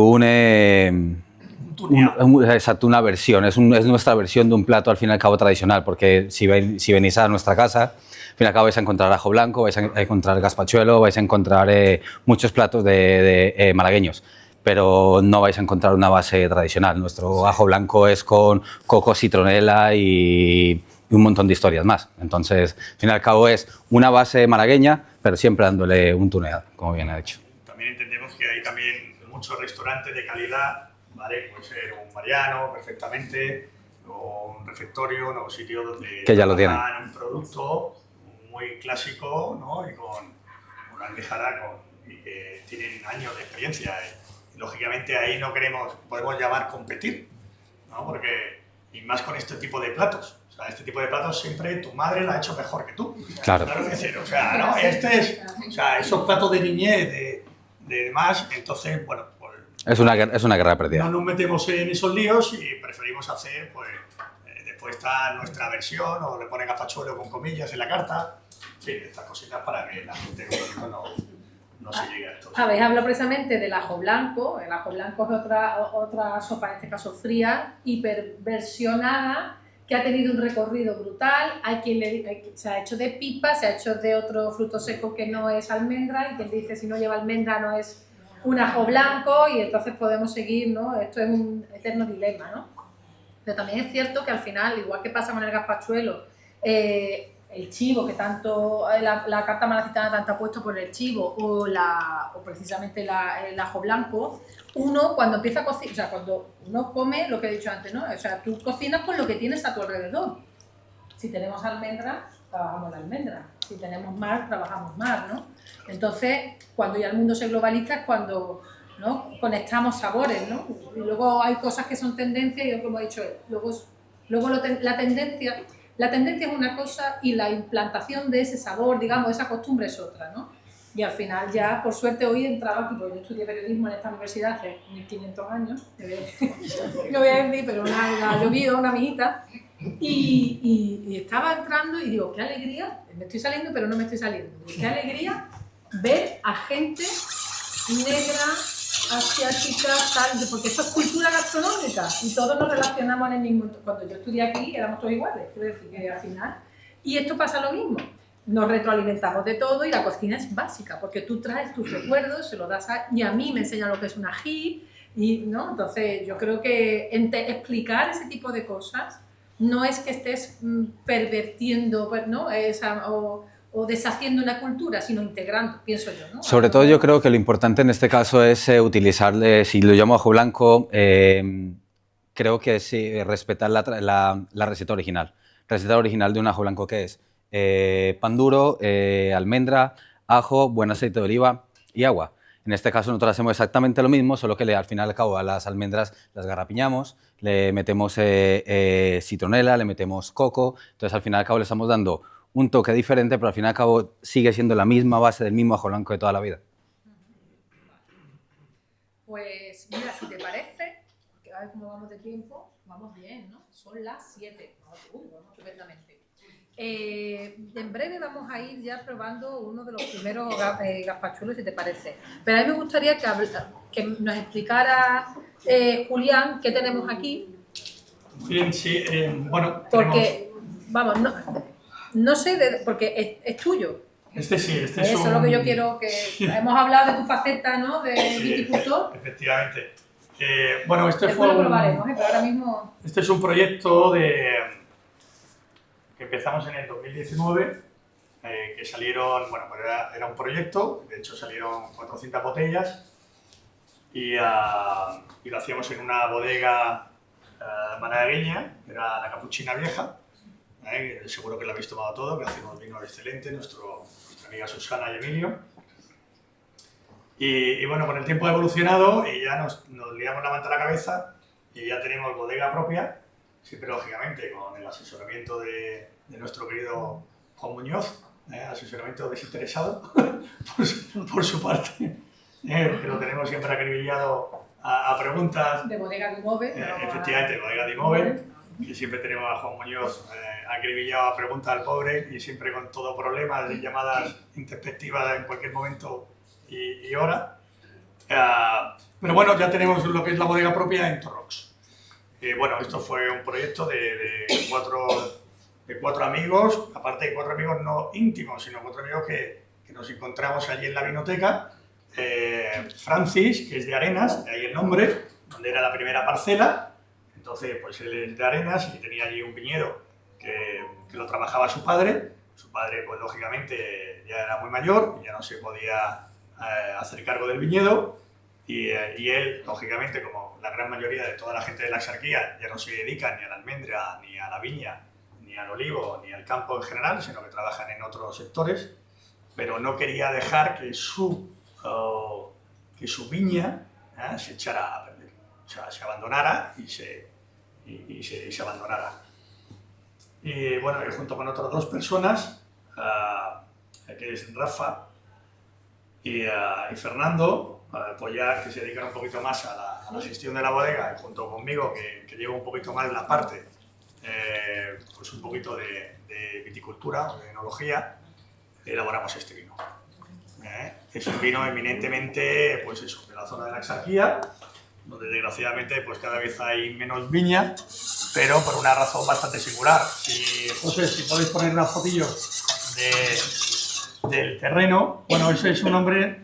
Exacto, una versión. Es nuestra versión de un plato, al fin y al cabo, tradicional. Porque si venís a nuestra casa, al fin y al cabo vais a encontrar ajo blanco, vais a encontrar gazpachuelo, vais a encontrar muchos platos de malagueños. Pero no vais a encontrar una base tradicional. Nuestro ajo blanco es con coco, citronela y un montón de historias más. Entonces, al fin y al cabo es una base malagueña, pero siempre dándole un tuneado, como bien ha dicho. También entendemos que hay también muchos restaurantes de calidad, ¿vale? Puede ser un Mariano, perfectamente, o un refectorio, o un sitio donde que ya lo tienen. Un producto muy clásico, ¿no? Y con una almejara y que tienen años de experiencia. Lógicamente ahí no podemos llamar competir, ¿no? Porque, y más con este tipo de platos. O sea, este tipo de platos siempre tu madre la ha hecho mejor que tú. Claro. Claro que decir, o sea, ¿no? O sea, esos platos de niñez, de demás, entonces, bueno, pues... Es una guerra perdida. No nos metemos en esos líos y preferimos hacer, pues, después está nuestra versión, o le pone gazpachuelo con comillas en la carta, en fin, estas cositas para que la gente no se llegue a esto. Habéis hablado precisamente del ajo blanco. El ajo blanco es otra sopa, en este caso fría, hiperversionada, que ha tenido un recorrido brutal. Hay quien se ha hecho de pipa, se ha hecho de otro fruto seco que no es almendra, y quien dice si no lleva almendra no es un ajo blanco, y entonces podemos seguir, ¿no? Esto es un eterno dilema, ¿no? Pero también es cierto que al final, igual que pasa con el gazpachuelo, el chivo, que tanto la carta malacitana tanto ha puesto por el chivo, o precisamente el ajo blanco, uno cuando empieza a cocinar, o sea, cuando uno come, lo que he dicho antes, ¿no? O sea, tú cocinas con lo que tienes a tu alrededor. Si tenemos almendra, trabajamos la almendra. Si tenemos mar, trabajamos mar, ¿no? Entonces, cuando ya el mundo se globaliza es cuando, ¿no?, conectamos sabores, ¿no? Y luego hay cosas que son tendencias y, como he dicho, la tendencia es una cosa y la implantación de ese sabor, digamos, esa costumbre es otra, ¿no? Y al final ya, por suerte, hoy entraba aquí, porque yo estudié periodismo en esta universidad hace 1500 años, no voy a decir, pero ha llovido una amiguita, y estaba entrando y digo, qué alegría, me estoy saliendo pero no me estoy saliendo, qué alegría ver a gente negra, asiática, tal, porque esto es cultura gastronómica y todos nos relacionamos en el mismo. Cuando yo estudié aquí éramos todos iguales, quiero decir que al final, y esto pasa lo mismo, nos retroalimentamos de todo y la cocina es básica, porque tú traes tus recuerdos, se los das y a mí me enseñan lo que es un ají, y, ¿no? Entonces yo creo que explicar ese tipo de cosas no es que estés pervertiendo, ¿no?, o deshaciendo una cultura, sino integrando, pienso yo, ¿no? Sobre todo yo creo que lo importante en este caso es utilizar, si lo llamo ajo blanco, creo que es respetar la receta original. La receta original de un ajo blanco, ¿qué es? Pan duro, almendra, ajo, buen aceite de oliva y agua. En este caso nosotros hacemos exactamente lo mismo, solo que al final y al cabo a las almendras las garrapiñamos, le metemos citronela, le metemos coco, entonces al final y al cabo le estamos dando un toque diferente, pero al fin y al cabo sigue siendo la misma base del mismo ajo blanco de toda la vida. Pues mira, si te parece, que a ver cómo vamos de tiempo, vamos bien, ¿no? Son las 7, vamos estupendamente. En breve vamos a ir ya probando uno de los primeros gazpachuelos, si te parece. Pero a mí me gustaría que nos explicara Julián qué tenemos aquí. Bien, sí, bueno, porque, vamos, no sé, porque es tuyo. Este sí, Eso es lo que yo quiero, que hemos hablado de tu faceta, ¿no?, de viticultor. Efectivamente. Bueno, este después lo probaremos, pero ahora mismo... Este es un proyecto que empezamos en el 2019, que salieron, bueno, pues era un proyecto, de hecho salieron 400 botellas y lo hacíamos en una bodega malagueña, que era la Capuchina Vieja. Seguro que lo habéis tomado todo, que hacemos vino excelente, nuestra amiga Susana y Emilio. Y bueno, con el tiempo ha evolucionado y ya nos liamos la manta a la cabeza y ya tenemos bodega propia, siempre lógicamente con el asesoramiento de nuestro querido Juan Muñoz, asesoramiento desinteresado por su parte, que lo tenemos siempre acribillado a preguntas. De Bodega Di Move. Efectivamente, de Bodega Di Move, que siempre tenemos a Juan Muñoz acribillado a preguntas al pobre y siempre con todo problemas y llamadas introspectivas en cualquier momento y hora. Pero bueno, ya tenemos lo que es la bodega propia en Torrox. Bueno, esto fue un proyecto de cuatro amigos, aparte de 4 amigos no íntimos, sino 4 amigos que nos encontramos allí en la vinoteca. Francis, que es de Arenas, de ahí el nombre, donde era la primera parcela. Entonces, pues él es de Arenas y tenía allí un viñedo que lo trabajaba su padre. Su padre, pues lógicamente, ya era muy mayor, ya no se podía hacer cargo del viñedo. Y él, lógicamente, como la gran mayoría de toda la gente de la exarquía, ya no se dedica ni a la almendra, ni a la viña, ni al olivo, ni al campo en general, sino que trabajan en otros sectores, pero no quería dejar que su viña se echara a perder, o sea, se abandonara y se abandonara. Y bueno, junto con otras 2 personas, que es Rafa y Fernando, pues ya que se dedican un poquito más a la gestión de la bodega, y junto conmigo, que llevo un poquito más la parte, pues un poquito de viticultura o de enología, elaboramos este vino. es un vino eminentemente, pues eso, de la zona de la Exarquía, donde desgraciadamente pues cada vez hay menos viña, pero por una razón bastante singular. José, si podéis poner una fotillo del terreno, bueno, ese es un hombre,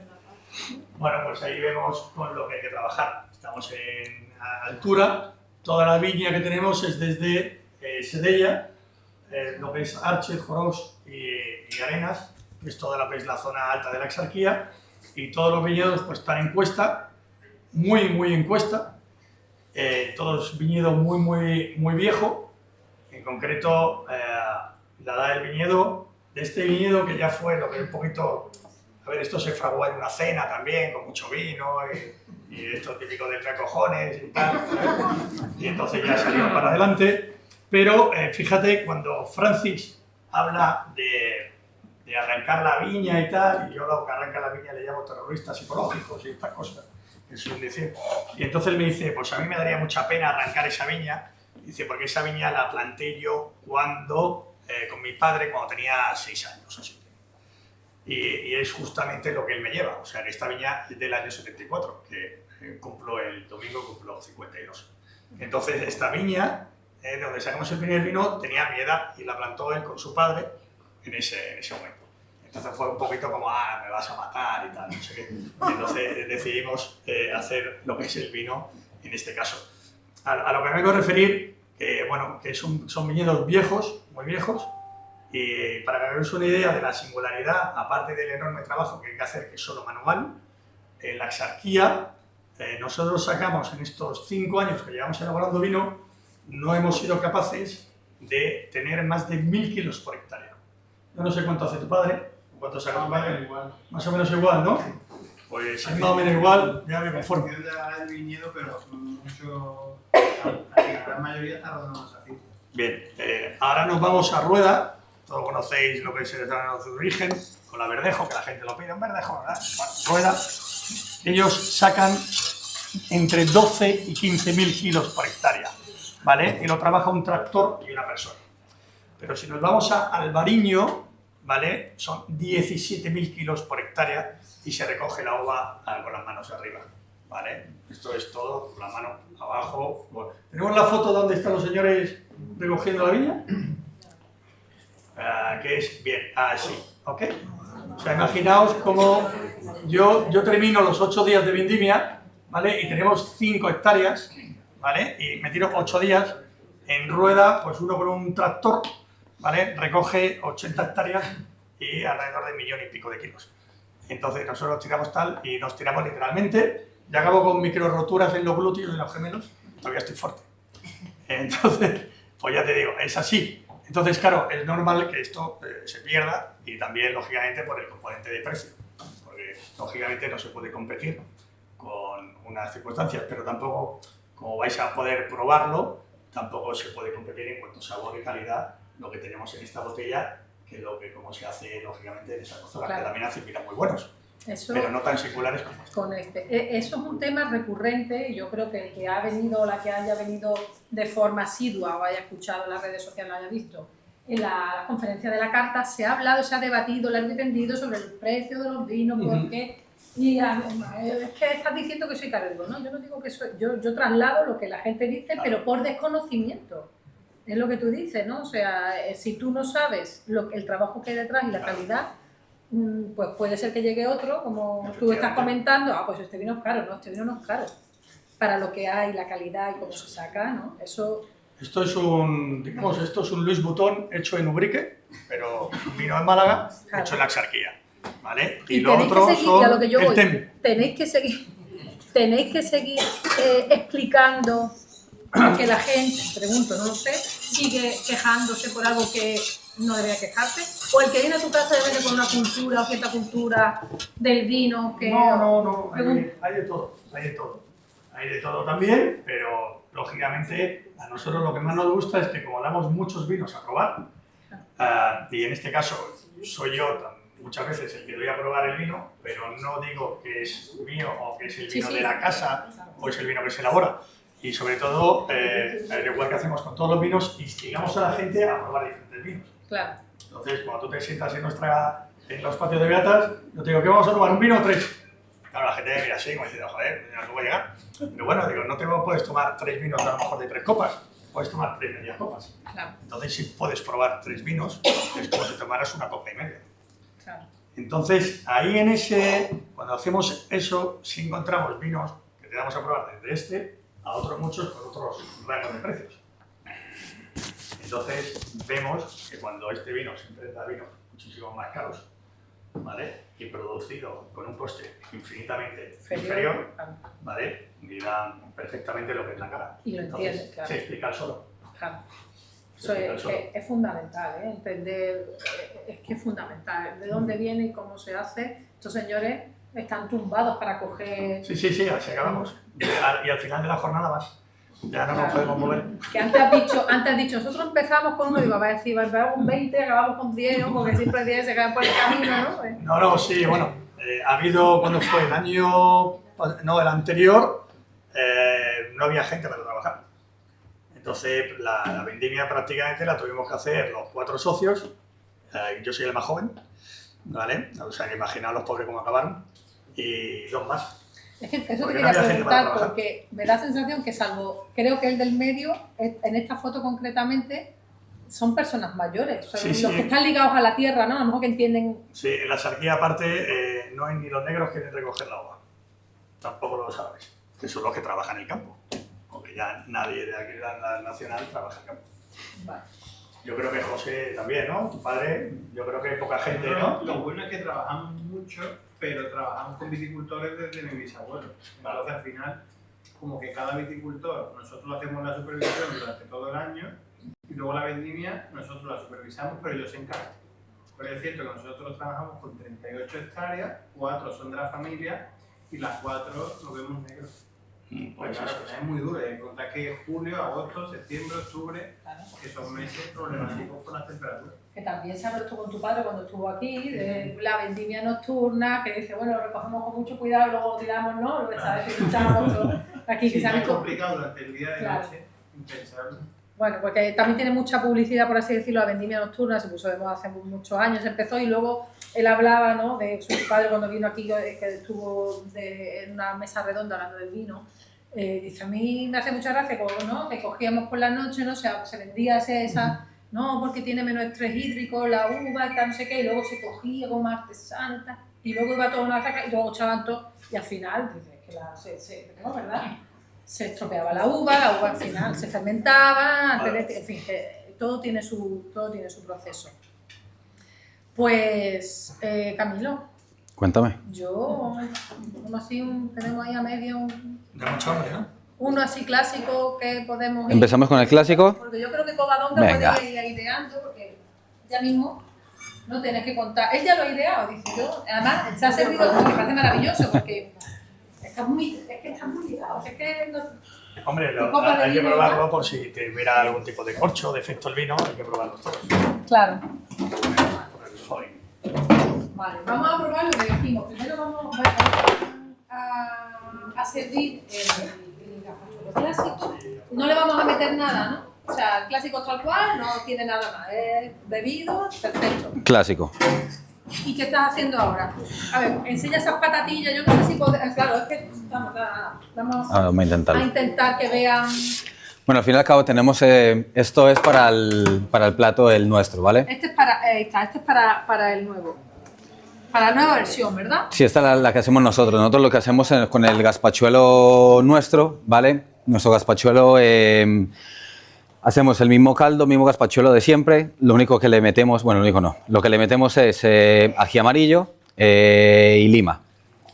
bueno, pues ahí vemos con lo que hay que trabajar. Estamos en altura, toda la viña que tenemos es desde Sedella, lo que es Arches, Jorós y Arenas, que es toda lo que es la zona alta de la Exarquía, y todos los viñedos pues están en cuesta, muy en cuesta, todos viñedos muy viejo, en concreto la edad del viñedo, de este viñedo que ya fue lo que un poquito, a ver, esto se fraguó en una cena también, con mucho vino, y esto típico de tres cojones y tal, y entonces ya salió para adelante, pero fíjate, cuando Francis habla de arrancar la viña y tal, y yo lo que arranca la viña le llamo terroristas psicológicos y estas cosas, que suelen decir. Y entonces me dice, pues a mí me daría mucha pena arrancar esa viña, dice, porque esa viña la planté yo con mi padre cuando tenía 6 años, así. Y es justamente lo que él me lleva, o sea, que esta viña es del año 74, que el domingo cumplo 52. Entonces esta viña, donde sacamos el primer vino, tenía mi edad y la plantó él con su padre en ese momento. Entonces fue un poquito como, me vas a matar y tal, no sé qué. Entonces decidimos hacer lo que es el vino en este caso. A lo que me vengo a referir, bueno, que son viñedos viejos, muy viejos, y para que hagáis una idea de la singularidad, aparte del enorme trabajo que hay que hacer, que es solo manual, en la Exarquía, nosotros sacamos en estos 5 años que llevamos elaborando vino, no hemos sido capaces de tener más de 1000 kilos por hectárea. Yo no sé cuánto hace tu padre, cuánto saca tu padre. Igual. Más o menos igual, ¿no? Pues es más o menos igual, ya me conformo. De el viñedo, pero mucho, la gran mayoría está rodando más así. Bien, ahora nos vamos a Rueda, todos conocéis lo que es el grano de origen, con la Verdejo, que la gente lo pide, un Verdejo, ¿verdad? Bueno, Rueda, ellos sacan entre 12 y 15.000 kilos por hectárea, ¿vale? Y lo trabaja un tractor y una persona. Pero si nos vamos a Albariño, ¿vale? Son 17.000 kilos por hectárea y se recoge la uva con las manos arriba, ¿vale? Esto es todo con la mano abajo. Bueno, ¿tenemos la foto donde están los señores recogiendo la viña? Que es bien, así, ¿ok? O sea, imaginaos cómo yo termino los 8 días de vendimia, ¿vale? Y tenemos 5 hectáreas, ¿vale? Y me tiro 8 días en Rueda, pues uno con un tractor, ¿vale? Recoge 80 hectáreas y alrededor de 1,000,000 y pico de kilos. Entonces nosotros tiramos tal y nos tiramos literalmente. Ya acabo con micro roturas en los glúteos y los gemelos, todavía estoy fuerte. Entonces, pues ya te digo, es así. Entonces, claro, es normal que esto se pierda y también, lógicamente, por el componente de precio. Porque, lógicamente, no se puede competir con unas circunstancias, pero tampoco, como vais a poder probarlo, tampoco se puede competir en cuanto a sabor y calidad lo que tenemos en esta botella, que lo que como se hace, lógicamente, en esa cocina, Claro. que también hace vinos muy buenos, Eso, pero no tan singulares como este. con eso es un tema recurrente y yo creo que el que ha venido o la que haya venido de forma asidua o haya escuchado en las redes sociales, lo haya visto, en la conferencia de la carta se ha hablado, se ha debatido, largo y tendido sobre el precio de los vinos, por qué. Y es que estás diciendo que soy caro, digo, no, yo no digo que soy, yo traslado lo que la gente dice, Claro. pero por desconocimiento. Es lo que tú dices, ¿no? O sea, si tú no sabes el trabajo que hay detrás y la Claro. calidad, pues puede ser que llegue otro, como tú estás comentando, pues este vino es caro, no, este vino no es caro. Para lo que hay, la calidad y cómo se saca, ¿no? Eso, Esto es un Luis Butón hecho en Ubrique, pero vino en Málaga, Claro. hecho en la Exarquía, ¿vale? y lo tenéis que otro seguir, y a lo que yo el voy, TEM. tenéis que seguir explicando, porque la gente, pregunto, no lo sé, sigue quejándose por algo que no debería quejarse, o el que viene a tu casa debe de con una cultura o cierta cultura del vino que... No, hay de todo, hay de todo también, pero lógicamente a nosotros lo que más nos gusta es que como damos muchos vinos a probar, y en este caso soy yo muchas veces el que doy a probar el vino, pero no digo que es mío o que es el vino Sí. de la casa o es el vino que se elabora. Y sobre todo, al igual que hacemos con todos los vinos, instigamos a la gente a probar diferentes vinos. Claro. Entonces, cuando tú te sientas en nuestra en los patios de beatas, yo te digo, ¿qué vamos a tomar? ¿Un vino o 3? Claro, la gente me mira así, como diciendo, joder, no voy a llegar. Pero bueno, digo, no te puedes tomar 3 vinos a lo mejor de 3 copas, puedes tomar 3 medias copas. Claro, Entonces, si puedes probar 3 vinos, es como si tomaras una copa y media. claro. Entonces, ahí cuando hacemos eso, sí encontramos vinos que te damos a probar desde este a otros muchos con otros rangos de precios. Entonces, vemos que cuando este vino se enfrenta a vinos muchísimo más caros, ¿vale? Y producido con un coste infinitamente inferior, ¿vale? Miran perfectamente lo que es la cara. Y lo Entonces, entienden, claro. se explica el solo. Claro. Se explica el solo. Es fundamental, ¿eh? Entender, es que es fundamental, de dónde viene y cómo se hace. Estos señores están tumbados para coger... Sí, así acabamos. Y al final de la jornada más. Ya no nos podemos mover. Que antes has dicho, nosotros empezamos con uno, digo, va a decir, empezamos con 20, acabamos con 10, ¿no? Porque siempre 10 se quedan por el camino, ¿no? No, sí, bueno, ha habido, ¿cuándo fue? El anterior, no había gente para trabajar. Entonces, la vendimia prácticamente la tuvimos que hacer los 4 socios, yo soy el más joven, ¿vale? O sea, que imaginaos los pobres cómo acabaron, y 2 más. Es que eso Porque te no quería había gente para preguntar, trabajar. porque me da la sensación que salvo, creo que el del medio, en esta foto concretamente, son personas mayores, son Sí, los sí. que están ligados a la tierra, ¿no? A lo mejor que entienden... Sí, en la sarquía aparte no hay ni los negros que quieren recoger la uva. Tampoco lo sabéis. Que son los que trabajan en el campo. Porque ya nadie de aquí de la nacional trabaja en el campo. Vale. Yo creo que José también, ¿no? Tu padre, yo creo que poca gente, ¿no? Lo bueno es que trabajamos mucho, pero trabajamos con viticultores desde mi bisabuelo. Entonces, al final, como que cada viticultor, nosotros hacemos la supervisión durante todo el año y luego la vendimia, nosotros la supervisamos, pero ellos se encargan. Pero es cierto que nosotros trabajamos con 38 hectáreas, 4 son de la familia y las 4 lo vemos negros. Pues claro, es muy duro, contar que julio, agosto, septiembre, octubre, Claro. que son meses problemáticos por las temperaturas. Que también se habló esto con tu padre cuando estuvo aquí, de la vendimia nocturna, que dice, bueno, lo recogemos con mucho cuidado y luego lo tiramos, ¿no? Lo que sabes que escuchamos aquí, que Sí, se han es hecho... complicado durante el día de Claro. noche, impensable. Bueno, porque también tiene mucha publicidad, por así decirlo, la vendimia nocturna, se puso de moda hace muchos años, empezó y luego él hablaba, ¿no? De su padre cuando vino aquí, que estuvo en una mesa redonda hablando del vino. Dice, a mí me hace mucha gracia, ¿no? Que cogíamos por la noche, ¿no? Se vendía esa, no, porque tiene menos estrés hídrico, la uva y tal, no sé qué, y luego se cogía como artesano y tal, y luego iba todo una raca y luego echaban todo, y al final, dice, que no, ¿verdad? Se estropeaba la uva al final se fermentaba, en fin, que todo tiene su proceso. Pues, Camilo, Cuéntame. yo tenemos ahí a medio De mucho hambre, ¿no? uno así clásico que podemos ir. Empezamos con el clásico. Porque yo creo que Covadonga Venga. puede ir ideando, porque ya mismo no tienes que contar. Él ya lo ha ideado, dice yo. Además, se ha servido, me parece maravilloso, porque están muy ligados. Es que no, Hombre, ¿Y copa de hay que vino, probarlo verdad? por si te hubiera algún tipo de corcho, defecto el vino, hay que probarlos todos. claro. Joder. Vale, vamos a probar lo que decimos. Primero vamos a servir el gazpachuelo clásico. No le vamos a meter nada, ¿no? O sea, el clásico tal cual, no tiene nada más. Es bebido, perfecto. Clásico. ¿Y qué estás haciendo ahora? A ver, enseña esas patatillas. Yo no sé si podemos... Claro, es que vamos Vamos a intentarlo. a intentar que vean... Bueno, al fin y al cabo tenemos, esto es para el plato el nuestro, ¿vale? Este es para el nuevo. Para la nueva versión, ¿verdad? Sí, esta es la que hacemos nosotros. Nosotros lo que hacemos con el gazpachuelo nuestro, ¿vale? Nuestro gazpachuelo, hacemos el mismo caldo, mismo gazpachuelo de siempre. Lo único que le metemos, bueno, lo único no. Lo que le metemos es ají amarillo y lima,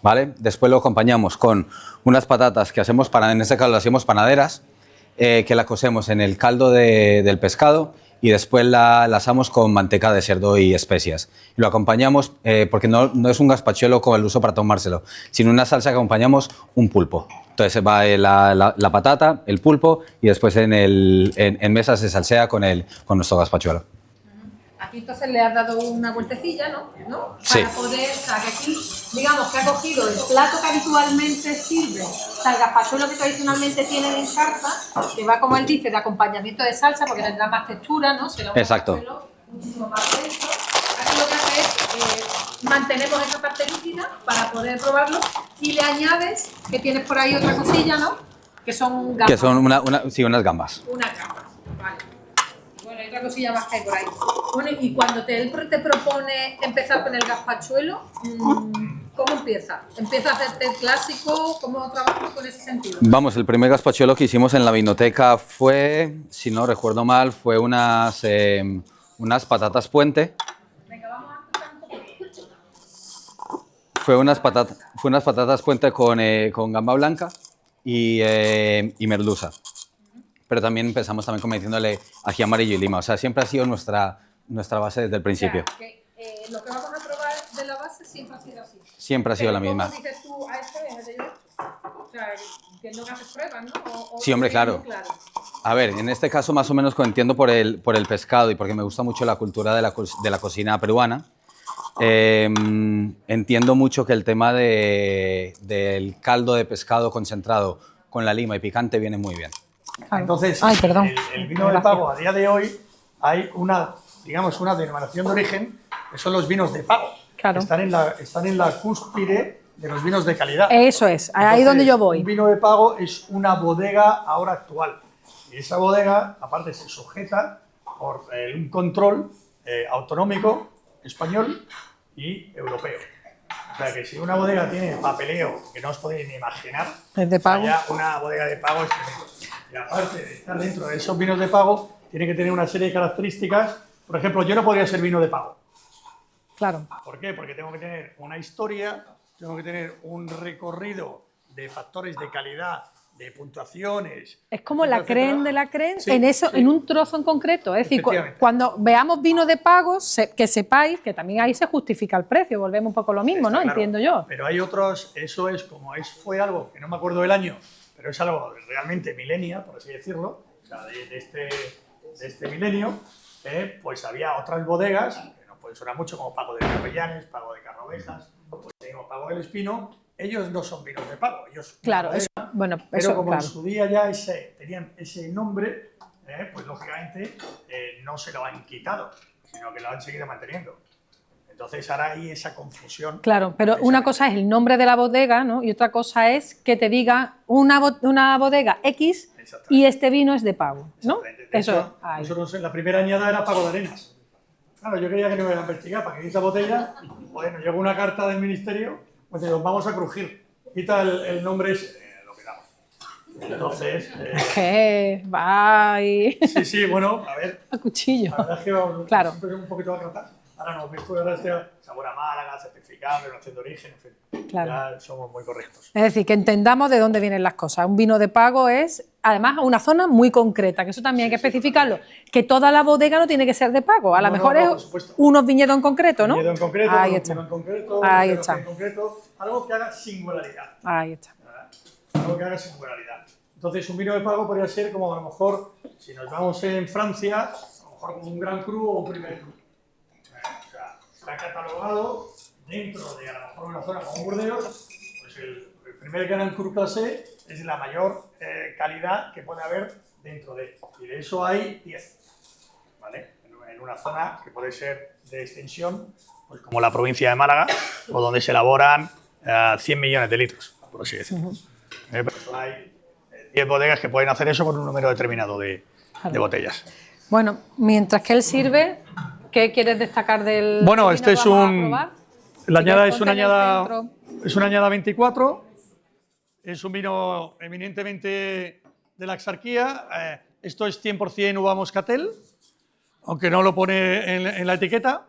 ¿vale? Después lo acompañamos con unas patatas que hacemos, en este caso las hacemos panaderas, que la cocemos en el caldo del pescado y después la asamos con manteca de cerdo y especias. Y lo acompañamos, porque no es un gazpachuelo con el uso para tomárselo, sino una salsa que acompañamos un pulpo. Entonces va la patata, el pulpo y después en mesa se salsea con nuestro gazpachuelo. Aquí entonces le has dado una vueltecilla, ¿no? Sí. Para poder, o sea, que aquí, digamos que ha cogido el plato que habitualmente sirve, o sea, el gazpachuelo que tradicionalmente tienen en carta, que va, como él dice, de acompañamiento de salsa, porque tendrá más textura, ¿no? Será un Exacto. gazpachuelo muchísimo más denso. Aquí lo que hace es mantenemos esa parte líquida para poder probarlo y le añades que tienes por ahí otra cosilla, ¿no? Que son gambas. Que son unas gambas. Unas gambas, vale. Bueno, hay otra cosilla más que hay por ahí. Bueno, y cuando él te propone empezar con el gazpachuelo, ¿cómo empieza? ¿Empieza a hacerte el clásico? ¿Cómo trabajas con ese sentido? Vamos, el primer gazpachuelo que hicimos en la vinoteca fue, si no recuerdo mal, fue unas patatas puente. Venga, vamos a empezar un poquito. Fue unas patatas puente con gamba blanca y merluza. Pero también empezamos también metiéndole ají amarillo y lima. O sea, siempre ha sido nuestra base desde el principio. O sea, que, lo que vamos a probar de la base siempre ha sido así. Siempre ha sido la misma. ¿Cómo dices tú a este es de yo? O sea, entiendo que haces pruebas, ¿no? Sí, hombre, claro. A ver, en este caso más o menos entiendo por el pescado y porque me gusta mucho la cultura de la cocina peruana. Entiendo mucho que el tema del caldo de pescado concentrado con la lima y picante viene muy bien. Claro. Entonces, Ay, perdón. el vino de pago a día de hoy hay una denominación de origen que son los vinos de pago. Claro. Están en la cúspide de los vinos de calidad. Eso es, ahí Entonces, donde yo voy. Un vino de pago es una bodega ahora actual. Y esa bodega, aparte, se sujeta por un control autonómico español y europeo. O sea que si una bodega tiene papeleo que no os podéis ni imaginar, ¿Es de pago? ya una bodega de pago es tremendo. Y aparte de estar dentro de esos vinos de pago, tiene que tener una serie de características. Por ejemplo, yo no podría ser vino de pago. Claro. ¿Por qué? Porque tengo que tener una historia, tengo que tener un recorrido de factores de calidad, de puntuaciones. Es como la creen de la creen Sí, en eso, sí. en un trozo en concreto. Es decir, Efectivamente. cuando veamos vino de pago, que sepáis que también ahí se justifica el precio. Volvemos un poco a lo mismo, Está ¿no? claro. Entiendo yo. Pero hay otros, eso es como fue algo que no me acuerdo del año, pero es algo realmente millennial, por así decirlo, o sea, de este milenio, pues había otras bodegas, que no pueden sonar mucho, como Pago de Capellanes, Pago de Carrovejas, pues tengo Pago del Espino. Ellos no son vinos de pago, ellos Claro, eso, bueno, pero eso, como claro. en su día ya tenían ese nombre, pues lógicamente no se lo han quitado, sino que lo han seguido manteniendo. Entonces ahora hay esa confusión. Claro, pero una cosa es el nombre de la bodega, ¿no? Y otra cosa es que te diga una bodega X y este vino es de pago, ¿no? Exactamente. De Eso hecho, es. nosotros en la primera añada era Pago de Arenas. Claro, yo quería que no me iban a investigar para que quita botella. Bueno, llegó una carta del ministerio, pues digo, vamos a crujir. Quita el nombre ese, lo que damos. Entonces. ¿Qué? Bye. Sí, bueno, a ver. A cuchillo. La verdad es que vamos Claro. siempre un poquito a tratar. Ahora no, esto ahora es sabor a Málaga, certificado, denominación de origen, en fin. Claro. Ya somos muy correctos. Es decir, que entendamos de dónde vienen las cosas. Un vino de pago es, además, una zona muy concreta, que eso también hay que especificarlo. Que toda la bodega no tiene que ser de pago. A lo mejor por es supuesto. unos viñedos en concreto, ¿no? Viñedo en concreto, Ahí un está. vino en concreto, Ahí una está. en concreto, algo que haga singularidad. Ahí está. Algo que haga singularidad. Entonces, un vino de pago podría ser como a lo mejor, si nos vamos en Francia, a lo mejor como un Gran Cru o un Primer Cru. O sea, está catalogado dentro de a lo mejor una zona como Burdeos, pues el primer Gran Cru Classé es la mayor calidad que puede haber dentro de él. Y de eso hay 10, ¿vale? En una zona que puede ser de extensión, pues como la provincia de Málaga, o donde se elaboran 100 millones de litros, por así decirlo. Pero hay 10 bodegas que pueden hacer eso con un número determinado de botellas. Bueno, mientras que él sirve, ¿qué quieres destacar del Bueno, vino? este es Vamos a un... probar. La Si añada quieres, es una ponte en el añada... centro. Es una añada 24, es un vino eminentemente de la Axarquía. Esto es 100% uva moscatel, aunque no lo pone en la etiqueta.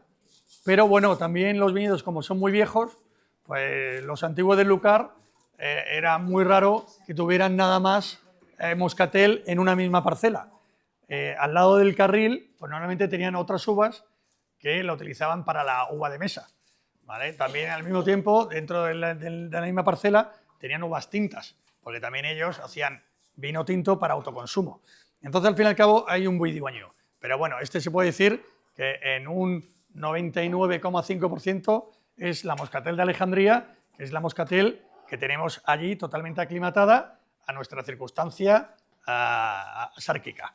Pero bueno, también los viñedos, como son muy viejos, pues los antiguos del Lucar era muy raro que tuvieran nada más moscatel en una misma parcela. Al lado del carril, pues normalmente tenían otras uvas que la utilizaban para la uva de mesa. ¿Vale? También al mismo tiempo, dentro de la misma parcela, tenían uvas tintas, porque también ellos hacían vino tinto para autoconsumo. Entonces, al fin y al cabo, hay un buidibaño. Pero bueno, este se puede decir que en un 99,5% es la moscatel de Alejandría, que es la moscatel que tenemos allí totalmente aclimatada a nuestra circunstancia sárquica.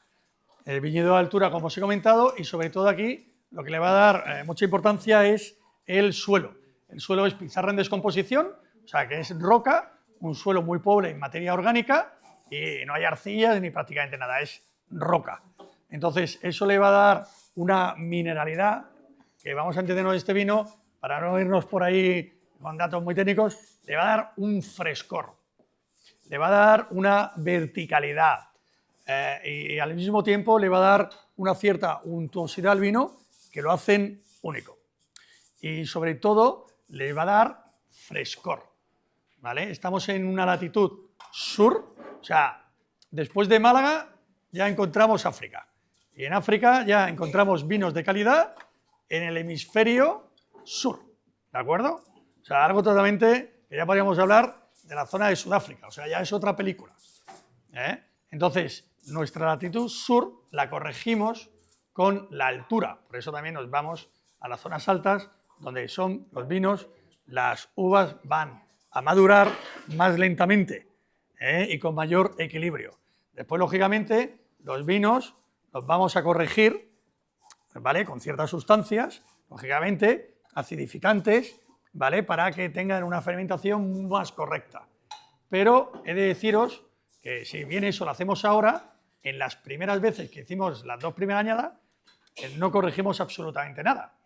El viñedo de altura, como os he comentado, y sobre todo aquí lo que le va a dar mucha importancia es el suelo. El suelo es pizarra en descomposición, o sea que es roca, un suelo muy pobre en materia orgánica y no hay arcillas ni prácticamente nada, es roca. Entonces eso le va a dar una mineralidad que vamos a entendernos de este vino, para no irnos por ahí con datos muy técnicos, le va a dar un frescor, le va a dar una verticalidad y al mismo tiempo le va a dar una cierta untuosidad al vino que lo hacen único. Y sobre todo le va a dar frescor, ¿vale? Estamos en una latitud sur, o sea, después de Málaga ya encontramos África. Y en África ya encontramos vinos de calidad en el hemisferio sur, ¿de acuerdo? O sea, algo totalmente que ya podríamos hablar de la zona de Sudáfrica, o sea, ya es otra película. Entonces, nuestra latitud sur la corregimos con la altura, por eso también nos vamos a las zonas altas, donde son los vinos, las uvas van a madurar más lentamente y con mayor equilibrio. Después, lógicamente, los vinos los vamos a corregir, ¿vale?, con ciertas sustancias, lógicamente, acidificantes, ¿vale?, para que tengan una fermentación más correcta. Pero he de deciros que si bien eso lo hacemos ahora, en las primeras veces que hicimos las 2 primeras añadas, no corregimos absolutamente nada,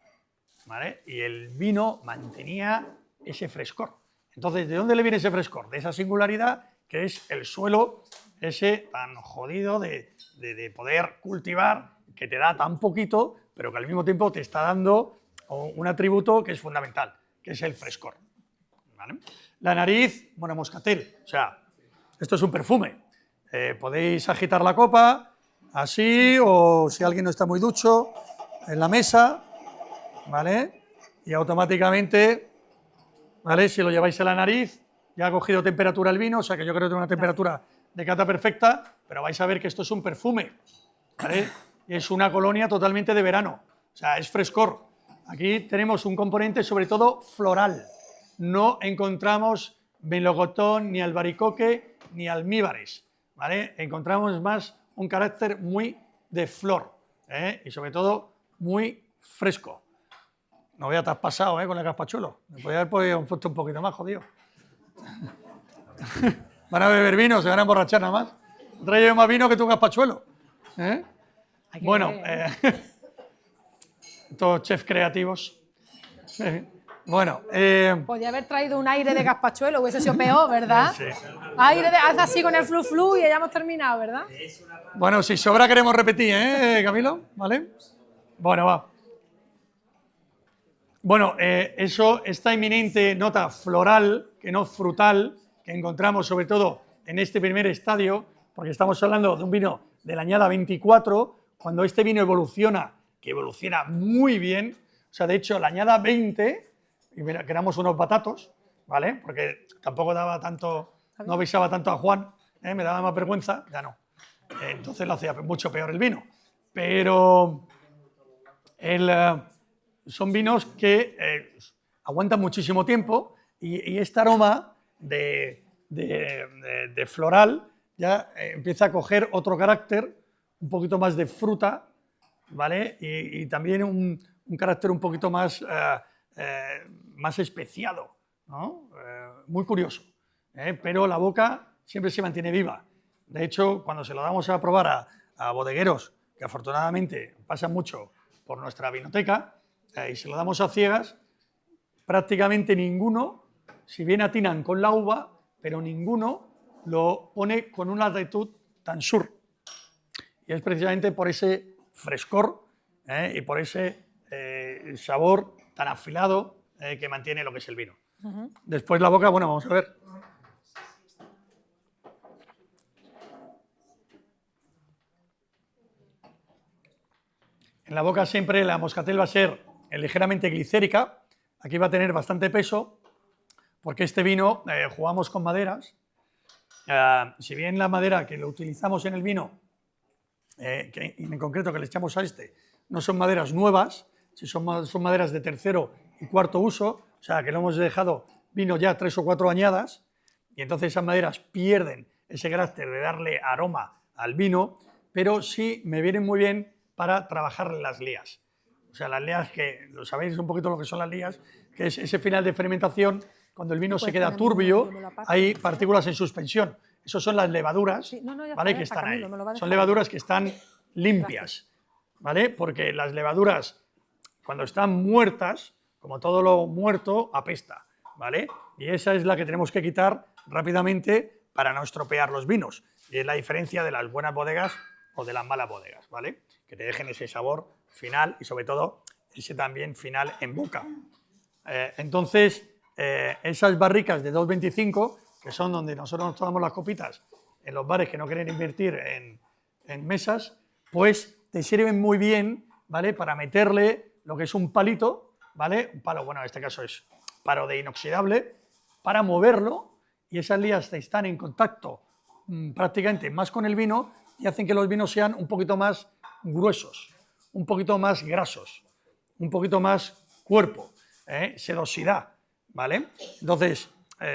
¿vale? Y el vino mantenía ese frescor. Entonces, ¿de dónde le viene ese frescor? De esa singularidad que es el suelo ese tan jodido de poder cultivar, que te da tan poquito, pero que al mismo tiempo te está dando un atributo que es fundamental, que es el frescor, ¿vale? La nariz, bueno, moscatel, o sea, esto es un perfume. Podéis agitar la copa, así, o si alguien no está muy ducho, en la mesa, ¿vale? Y automáticamente, ¿vale?, si lo lleváis a la nariz, ya ha cogido temperatura el vino, o sea que yo creo que tiene una temperatura de cata perfecta, pero vais a ver que esto es un perfume, ¿vale? Es una colonia totalmente de verano, o sea, es frescor. Aquí tenemos un componente sobre todo floral, no encontramos melocotón, ni albaricoque, ni almíbares, ¿vale? Encontramos más un carácter muy de flor, y sobre todo muy fresco. No voy a estar pasado con el gazpachuelo, me podría haber puesto un poquito más, jodido. Van a beber vino, se van a emborrachar nada más. Trae más vino que tu gazpachuelo. Bueno, todos chefs creativos. Bueno, podría haber traído un aire de gazpachuelo, hubiese sido peor, ¿verdad? Sí. Aire de, haz así con el flu y ya hemos terminado, ¿verdad? Bueno, si sobra queremos repetir, Camilo? ¿Vale? Bueno, va. Bueno, esta inminente nota floral, que no frutal, que encontramos sobre todo en este primer estadio, porque estamos hablando de un vino de la añada 24, cuando este vino evoluciona, que evoluciona muy bien, o sea, de hecho, la añada 20, y mira, que éramos unos batatos, ¿vale? Porque tampoco daba tanto, no avisaba tanto a Juan, me daba más vergüenza, ya no. Entonces lo hacía mucho peor el vino. Pero son vinos que aguantan muchísimo tiempo y este aroma de floral ya empieza a coger otro carácter, un poquito más de fruta, ¿vale? Y también un carácter un poquito más especiado, ¿no? Muy curioso, pero la boca siempre se mantiene viva. De hecho, cuando se lo damos a probar a bodegueros, que afortunadamente pasan mucho por nuestra vinoteca, y se lo damos a ciegas, prácticamente ninguno, si bien atinan con la uva, pero ninguno lo pone con una latitud tan sur. Y es precisamente por ese frescor y por ese sabor tan afilado que mantiene lo que es el vino. Después la boca, bueno, vamos a ver. En la boca siempre la moscatel va a ser ligeramente glicérica, aquí va a tener bastante peso, porque este vino jugamos con maderas. Si bien la madera que lo utilizamos en el vino, que en concreto que le echamos a este, no son maderas nuevas, si son maderas de tercero y cuarto uso, o sea que lo hemos dejado vino ya 3 o 4 añadas, y entonces esas maderas pierden ese carácter de darle aroma al vino, pero sí me vienen muy bien para trabajar las lías. O sea, las lías que, lo sabéis un poquito lo que son las lías, que es ese final de fermentación, cuando el vino se queda turbio, hay partículas en suspensión. Esos son las levaduras, ¿vale? Que están ahí. Son levaduras que están limpias, ¿vale? Porque las levaduras, cuando están muertas, como todo lo muerto, apesta, ¿vale? Y esa es la que tenemos que quitar rápidamente para no estropear los vinos. Y es la diferencia de las buenas bodegas o de las malas bodegas, ¿vale? Que te dejen ese sabor final y sobre todo ese también final en boca. Entonces, esas barricas de 2,25, que son donde nosotros nos tomamos las copitas en los bares que no quieren invertir en mesas, pues te sirven muy bien, ¿vale? Para meterle lo que es un palito, ¿vale? Un palo, bueno, en este caso es palo de inoxidable, para moverlo, y esas lías están en contacto prácticamente más con el vino y hacen que los vinos sean un poquito más gruesos, un poquito más grasos, un poquito más cuerpo, sedosidad, ¿vale? Entonces,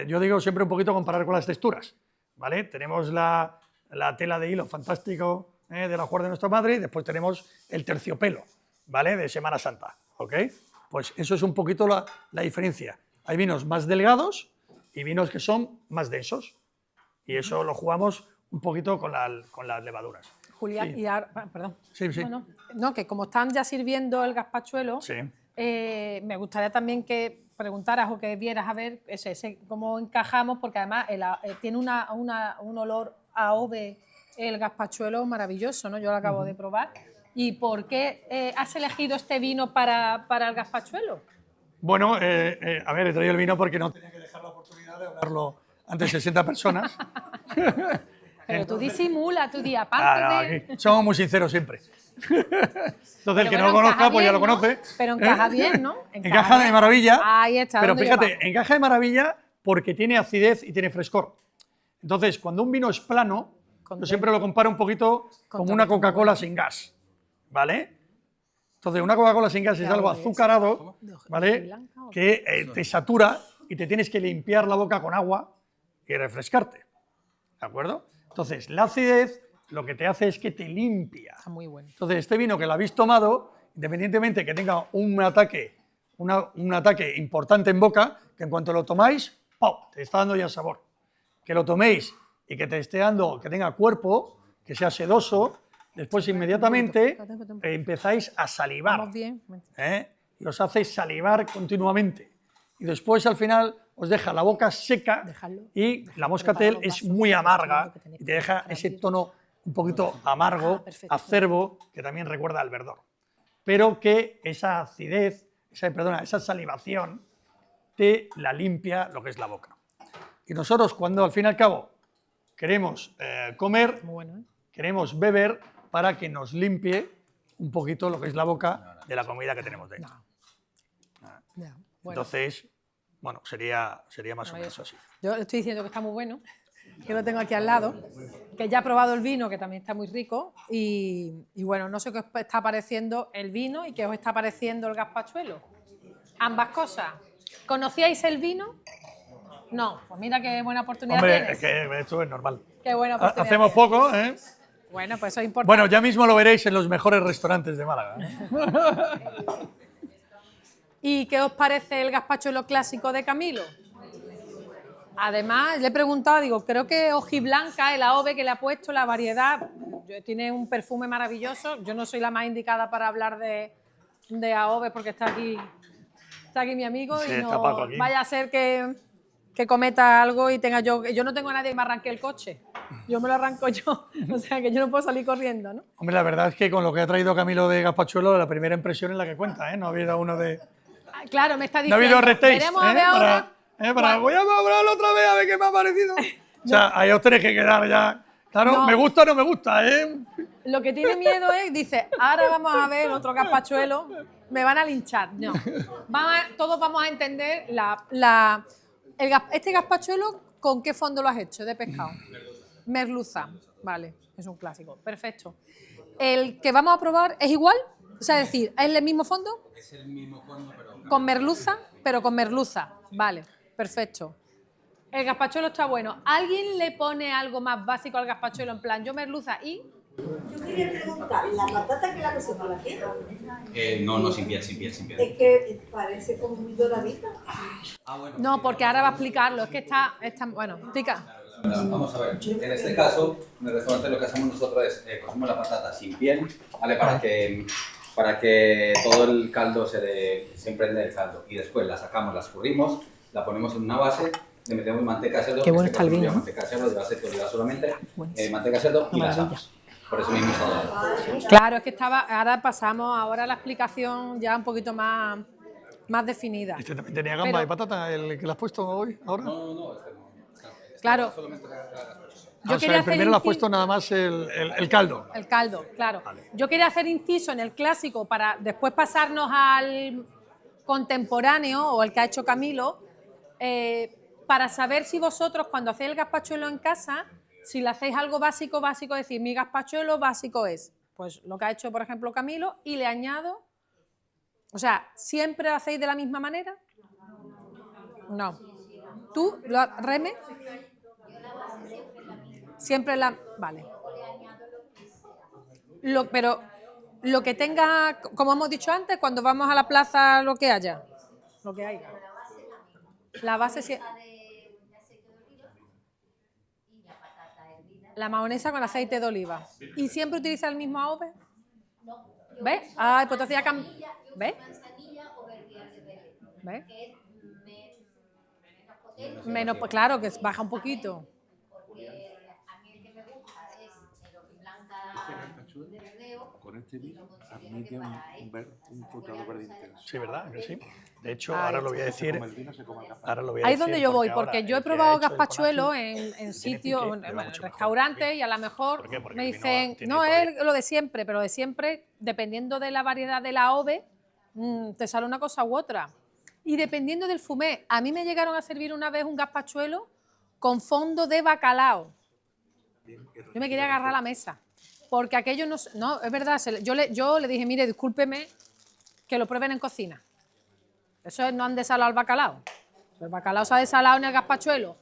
yo digo siempre un poquito comparar con las texturas, ¿vale? Tenemos la tela de hilo fantástico de la Juar de nuestra madre y después tenemos el terciopelo, ¿vale? De Semana Santa, ¿ok? Pues eso es un poquito la diferencia. Hay vinos más delgados y vinos que son más densos y eso lo jugamos un poquito con las levaduras. Julián, Sí. y ahora, perdón. Sí, sí. No, que como están ya sirviendo el gazpachuelo, Sí. me gustaría también que preguntaras o que vieras a ver cómo encajamos, porque además tiene un olor a AOVE el gazpachuelo maravilloso, ¿no? Yo lo acabo de probar. ¿Y por qué has elegido este vino para el gazpachuelo? Bueno, a ver, he traído el vino porque no tenía que dejar la oportunidad de hablarlo ante 60 personas. Pero tú disimulas, tú di aparte de... Aquí somos muy sinceros siempre. Entonces, Pero el que bueno, no lo conozca, encaja pues ya bien, lo ¿no? conoce. Pero encaja bien, ¿no? Encaja de bien. maravilla. Ahí está. Pero ¿dónde fíjate, llevamos? encaja de maravilla porque tiene acidez y tiene frescor. Entonces, cuando un vino es plano, yo siempre lo comparo un poquito como una Coca-Cola sin gas, ¿vale? Entonces, una Coca-Cola sin gas es algo azucarado, ¿vale? Que te satura y te tienes que limpiar la boca con agua y refrescarte, ¿de acuerdo? Entonces, la acidez lo que te hace es que te limpia. Está muy bueno. Entonces, este vino que lo habéis tomado, independientemente que tenga un ataque importante en boca, que en cuanto lo tomáis, ¡pau!, te está dando ya sabor. Que lo toméis y que te esté dando, que tenga cuerpo, que sea sedoso, después inmediatamente empezáis a salivar. Vamos bien. Y os hacéis salivar continuamente. Y después al final os deja la boca seca y la moscatel es muy amarga y te deja ese tono un poquito amargo, acerbo, que también recuerda al verdor. Pero que esa acidez, esa salivación, te la limpia lo que es la boca. Y nosotros cuando al fin y al cabo queremos comer, queremos beber para que nos limpie un poquito lo que es la boca de la comida que tenemos dentro. Entonces, bueno, sería más o menos así. Yo le estoy diciendo que está muy bueno, que lo tengo aquí al lado, que ya he probado el vino, que también está muy rico, y bueno, no sé qué os está pareciendo el vino y qué os está pareciendo el gazpachuelo. Ambas cosas. ¿Conocíais el vino? No, pues mira qué buena oportunidad Hombre, tienes. es que esto es normal. Qué buena oportunidad Hacemos tienes. poco, ¿eh? Bueno, pues eso es importante. Bueno, ya mismo lo veréis en los mejores restaurantes de Málaga. ¿Y qué os parece el gazpachuelo clásico de Camilo? Además, le he preguntado, digo, creo que hojiblanca, el AOVE que le ha puesto, la variedad, tiene un perfume maravilloso. Yo no soy la más indicada para hablar de AOVE porque está aquí mi amigo Sí, y está no Paco aquí. vaya a ser que cometa algo y tenga yo no tengo a nadie que me arranque el coche. Yo me lo arranco yo, o sea que yo no puedo salir corriendo, ¿no? Hombre, la verdad es que con lo que ha traído Camilo de gazpachuelo, la primera impresión es la que cuenta, ¿eh? No ha habido uno de... Claro, me está No ha diciendo. habido retaste, Veremos a ver ahora. voy a probarlo otra vez a ver qué me ha parecido. O sea, ahí os tenéis que quedar ya. Claro, No. me gusta o no me gusta, ¿eh? Lo que tiene miedo es, dice, ahora vamos a ver otro gazpachuelo, me van a linchar. No, todos vamos a entender este gazpachuelo, ¿con qué fondo lo has hecho de pescado? Merluza. Vale, es un clásico, perfecto. ¿El que vamos a probar es igual? O sea, es decir, ¿es el mismo fondo? Es el mismo fondo, pero... Con merluza, pero con merluza. Vale, perfecto. El gazpachuelo está bueno. ¿Alguien le pone algo más básico al gazpachuelo? En plan, yo merluza y... Yo quería preguntar, ¿la patata que la cocina la queda? No, sin piel, sin piel, sin piel. Es que parece como muy doradita. No, porque ahora va a explicarlo. Es que está bueno, explica. Vamos a ver, en este caso, en el restaurante lo que hacemos nosotros es cocemos la patata sin piel, ¿vale? Para que todo el caldo se impregne del caldo. Y después la sacamos, la escurrimos, la ponemos en una base, le metemos manteca de cerdo. Qué bueno está el vino, ¿no? Manteca de cerdo, de base de oliva solamente, manteca de cerdo y la asamos. Por eso mismo está dorado. Claro, es que ahora pasamos ahora a la explicación ya un poquito más definida. ¿Este también tenía gamba y patata, el que le has puesto hoy, ahora? No, Claro. O sea, el primero le has puesto nada más el caldo. El caldo, claro. Vale. Yo quería hacer inciso en el clásico para después pasarnos al contemporáneo o el que ha hecho Camilo, para saber si vosotros cuando hacéis el gazpachuelo en casa, si le hacéis algo básico, es decir, mi gazpachuelo básico es, pues lo que ha hecho por ejemplo Camilo y le añado, o sea, ¿siempre lo hacéis de la misma manera? No. ¿Tú, Reme? Siempre la... Vale. Pero lo que tenga, como hemos dicho antes, cuando vamos a la plaza, lo que haya. Lo que haya. La base siempre... La mayonesa con aceite de oliva. ¿Y siempre utiliza el mismo AOVE? ¿Ves? Ay, pues entonces ya ¿ves? ¿Ves? Menos, pues claro, que baja un poquito. Con este vino admite un frutado verde intenso. Sí, ¿verdad? Que sí. De hecho, ahora lo voy a decir. Ahí es donde yo voy, porque yo he probado gazpachuelo en sitios, en restaurantes, y a lo mejor me dicen, no es lo de siempre, pero de siempre, dependiendo de la variedad de la AOVE, te sale una cosa u otra. Y dependiendo del fumé, a mí me llegaron a servir una vez un gazpachuelo con fondo de bacalao. Yo me quería agarrar a la mesa, porque aquello no, es verdad, yo le dije, mire, discúlpeme, que lo prueben en cocina. Eso no han desalado el bacalao. El bacalao se ha desalado en el gazpachuelo.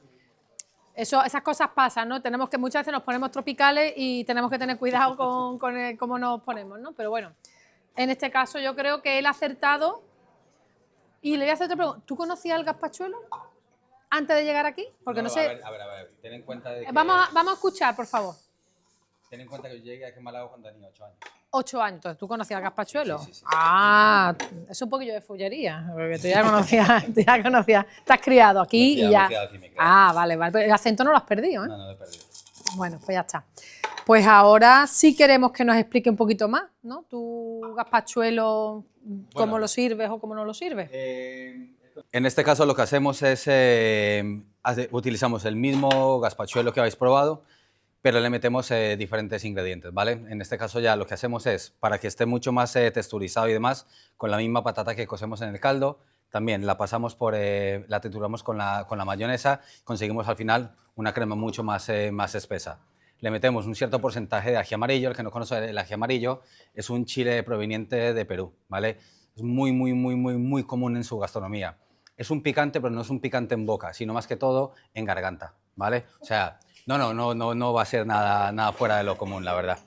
Esas cosas pasan, ¿no? Muchas veces nos ponemos tropicales y tenemos que tener cuidado con cómo nos ponemos, ¿no? Pero bueno, en este caso yo creo que él ha acertado. Y le voy a hacer otra pregunta. ¿Tú conocías el gazpachuelo antes de llegar aquí? Porque no sé... A ver. Ten en cuenta de que... Vamos a escuchar, por favor. Ten en cuenta que yo llegué aquí a Málaga cuando tenía 8 años. 8 años. Entonces, ¿tú conocías el gazpachuelo? Sí. Ah, es un poquillo de fullería. Porque tú ya conocías. Te has criado aquí y ya... Vale. Pero el acento no lo has perdido, ¿eh? No lo he perdido. Bueno, pues ya está. Pues ahora sí queremos que nos explique un poquito más, ¿no? Tu gazpachuelo, cómo lo sirves o cómo no lo sirves. En este caso lo que hacemos es, utilizamos el mismo gazpachuelo que habéis probado, pero le metemos diferentes ingredientes, ¿vale? En este caso ya lo que hacemos es, para que esté mucho más texturizado y demás, con la misma patata que cocemos en el caldo, también la pasamos la trituramos con la mayonesa, conseguimos al final una crema mucho más espesa. Le metemos un cierto porcentaje de ají amarillo. El que no conoce el ají amarillo es un chile proveniente de Perú, ¿vale? Es muy común en su gastronomía. Es un picante, pero no es un picante en boca, sino más que todo en garganta, ¿vale? O sea, no va a ser nada fuera de lo común, la verdad.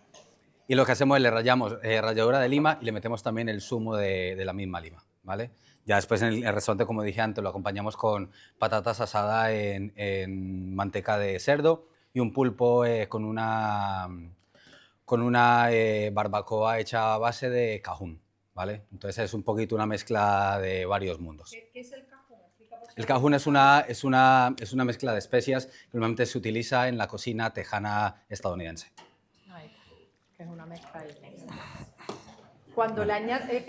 Y lo que hacemos es le rallamos ralladura de lima y le metemos también el zumo de la misma lima, ¿vale? Ya después en el restaurante, como dije antes, lo acompañamos con patatas asadas en manteca de cerdo y un pulpo con una barbacoa hecha a base de cajún, ¿vale? Entonces es un poquito una mezcla de varios mundos. ¿Qué es el cajún? El cajún es una mezcla de especias que normalmente se utiliza en la cocina tejana estadounidense. Ahí está, que es una mezcla ahí. Cuando le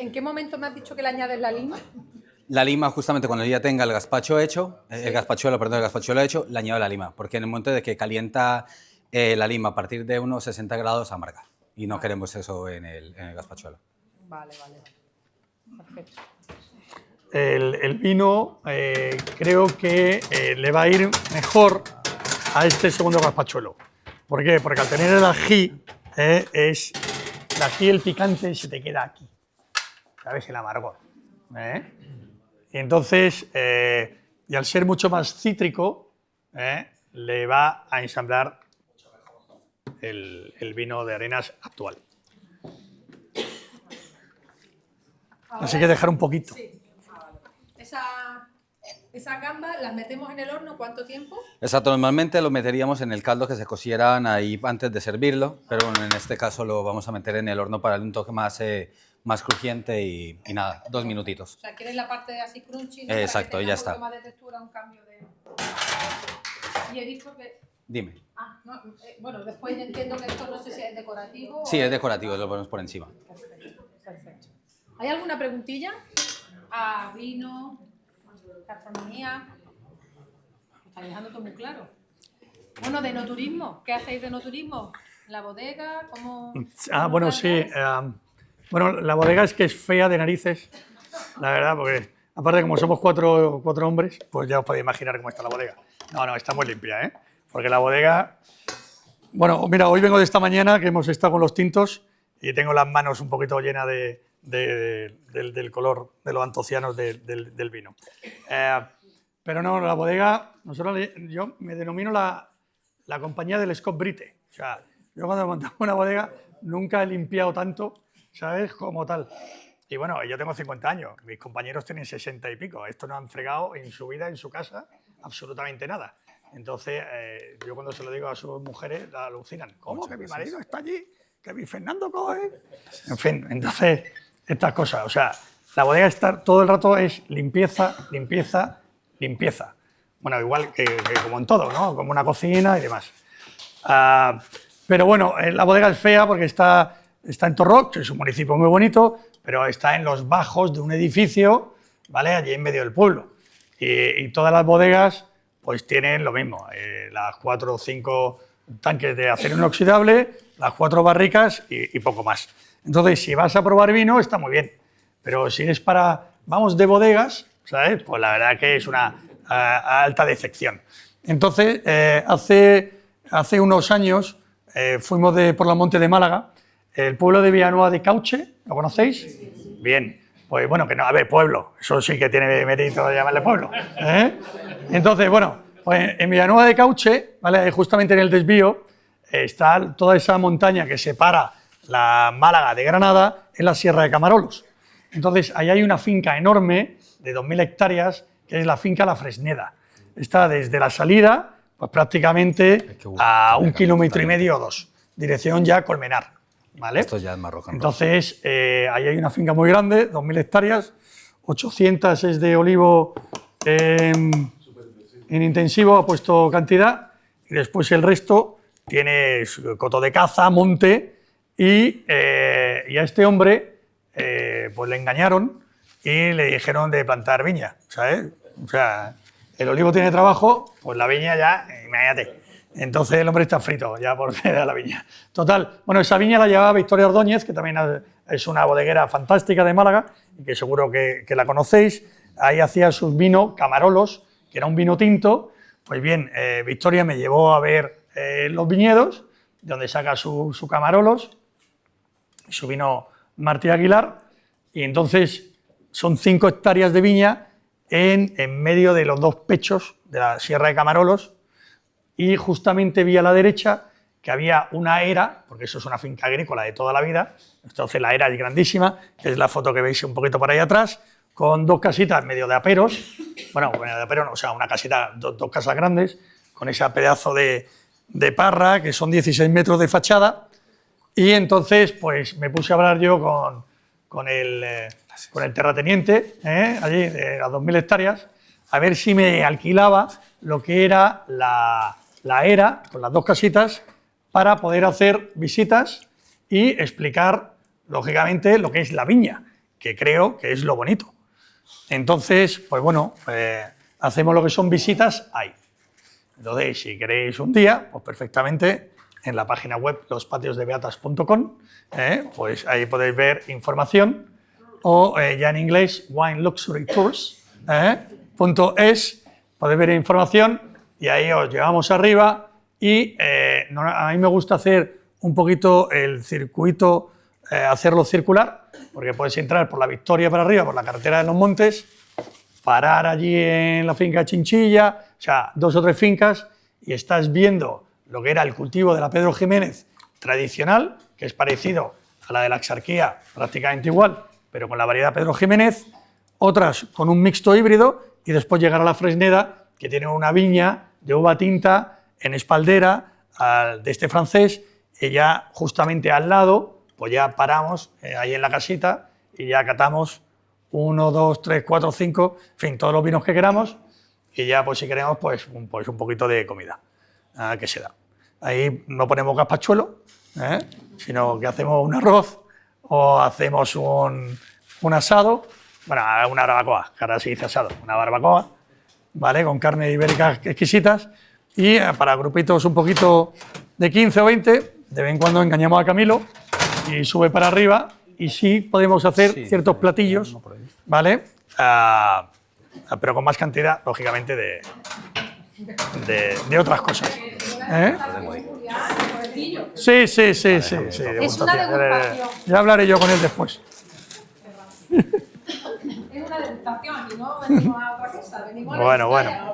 ¿en qué momento me has dicho que le añades la lima? La lima, justamente cuando ya tenga el gazpachuelo hecho, le añado la lima, porque en el momento de que calienta la lima a partir de unos 60 grados amarga, y no queremos eso en el gazpachuelo. Vale. Perfecto. El vino creo que le va a ir mejor a este segundo gazpachuelo. ¿Por qué? Porque al tener el ají, el picante se te queda aquí, ¿sabes? El amargor. Y entonces, y al ser mucho más cítrico, le va a ensamblar el vino de Arenas actual. Así que dejar un poquito. Sí. Esas gambas las metemos en el horno, ¿cuánto tiempo? Exacto, normalmente lo meteríamos en el caldo que se cocieran ahí antes de servirlo, pero bueno, en este caso lo vamos a meter en el horno para darle un toque más crujiente y nada, 2 minutitos. O sea, ¿quieres la parte así crunchy? ¿No? Exacto, para que tenga ya un está. poco más de textura, un cambio de... Y he visto que... Dime. No, bueno, después entiendo que esto no sé si es decorativo. Sí, o... es decorativo, lo ponemos por encima. Perfecto. ¿Hay alguna preguntilla? Vino, gastronomía. Me está dejando todo muy claro. Bueno, de enoturismo. ¿Qué hacéis de enoturismo? ¿La bodega? ¿Cómo? Bueno, sí. Bueno, la bodega es que es fea de narices, la verdad, porque aparte como somos cuatro hombres, pues ya os podéis imaginar cómo está la bodega. No, está muy limpia, ¿eh? Porque la bodega... Bueno, mira, hoy vengo de esta mañana que hemos estado con los tintos y tengo las manos un poquito llenas del color de los antocianos del vino. Pero no, la bodega, yo me denomino la compañía del Scott Brite. O sea, yo cuando montamos una bodega nunca he limpiado tanto, ¿sabes? Como tal. Y bueno, yo tengo 50 años, mis compañeros tienen 60 y pico. Estos no han fregado en su vida, en su casa, absolutamente nada. Entonces, yo cuando se lo digo a sus mujeres, la alucinan. ¿Cómo que mi marido está allí? ¿Que mi Fernando coge? En fin, entonces, estas cosas. O sea, la bodega está todo el rato es limpieza, limpieza, limpieza. Bueno, igual que como en todo, ¿no? Como una cocina y demás. Pero bueno, la bodega es fea porque está en Torrox, que es un municipio muy bonito, pero está en los bajos de un edificio, ¿vale? Allí en medio del pueblo. Y todas las bodegas pues tienen lo mismo, las 4 o 5 tanques de acero inoxidable, las 4 barricas y poco más. Entonces, si vas a probar vino, está muy bien, pero si es vamos de bodegas, ¿sabes? Pues la verdad que es una alta decepción. Entonces, hace unos años fuimos por la Monte de Málaga, el pueblo de Villanueva de Cauche, ¿lo conocéis? Bien, pues bueno, que no, a ver, pueblo, eso sí que tiene mérito de llamarle pueblo, ¿eh? Entonces, bueno, pues en Villanueva de Cauche, ¿vale? Justamente en el desvío, está toda esa montaña que separa la Málaga de Granada en la Sierra de Camarolos. Entonces, ahí hay una finca enorme de 2.000 hectáreas, que es la finca La Fresneda. Está desde la salida, pues prácticamente a 1,5 kilómetros o 2, dirección ya Colmenar, ¿vale? Esto ya es Marrocan. Entonces, ahí hay una finca muy grande, 2.000 hectáreas, 800 es de olivo en intensivo, ha puesto cantidad, y después el resto tiene coto de caza, monte, y a este hombre pues le engañaron y le dijeron de plantar viña, ¿sabes? O sea, el olivo tiene trabajo, pues la viña ya, imagínate. Entonces el hombre está frito ya por ser a la viña. Total, bueno, esa viña la llevaba Victoria Ordóñez, que también es una bodeguera fantástica de Málaga, y que seguro que la conocéis. Ahí hacía sus vinos Camarolos, que era un vino tinto. Pues bien, Victoria me llevó a ver los viñedos, de donde saca su Camarolos, su vino Martí Aguilar, y entonces son 5 hectáreas de viña en medio de los 2 pechos de la Sierra de Camarolos, y justamente vi a la derecha que había una era, porque eso es una finca agrícola de toda la vida, entonces la era es grandísima, que es la foto que veis un poquito por ahí atrás, con 2 casitas medio de aperos, bueno, de aperos no, o sea, una casita, 2 casas grandes, con ese pedazo de parra, que son 16 metros de fachada, y entonces pues me puse a hablar yo con el terrateniente, allí de las 2.000 hectáreas, a ver si me alquilaba lo que era la era, con las 2 casitas, para poder hacer visitas y explicar, lógicamente, lo que es la viña, que creo que es lo bonito. Entonces, pues bueno, hacemos lo que son visitas ahí. Entonces, si queréis un día, pues perfectamente en la página web lospatiosdebeatas.com, pues ahí podéis ver información, o ya en inglés, wineluxurytours.es, podéis ver información y ahí os llevamos arriba. Y a mí me gusta hacer un poquito el circuito, hacerlo circular, porque puedes entrar por la Victoria para arriba, por la carretera de los Montes, parar allí en la finca de Chinchilla, o sea, 2 o 3 fincas, y estás viendo lo que era el cultivo de la Pedro Jiménez tradicional, que es parecido a la de la Exarquía, prácticamente igual, pero con la variedad Pedro Jiménez, otras con un mixto híbrido, y después llegar a la Fresneda, que tiene una viña de uva tinta en espaldera de este francés, y ya justamente al lado, pues ya paramos ahí en la casita y ya catamos 1, 2, 3, 4, 5, en fin, todos los vinos que queramos, y ya pues si queremos pues un poquito de comida que se da. Ahí no ponemos gazpachuelo, sino que hacemos un arroz o hacemos un asado, bueno, una barbacoa, que ahora se dice asado, una barbacoa, ¿vale? Con carne ibérica exquisitas, y para grupitos un poquito de 15 o 20, de vez en cuando engañamos a Camilo y sube para arriba, y sí podemos hacer ciertos platillos, ¿vale? Pero con más cantidad, lógicamente, de otras cosas. Sí. Es una degustación. Ya hablaré yo con él después. Es una degustación, aquí no venimos a otra cosa, venimos a Bueno.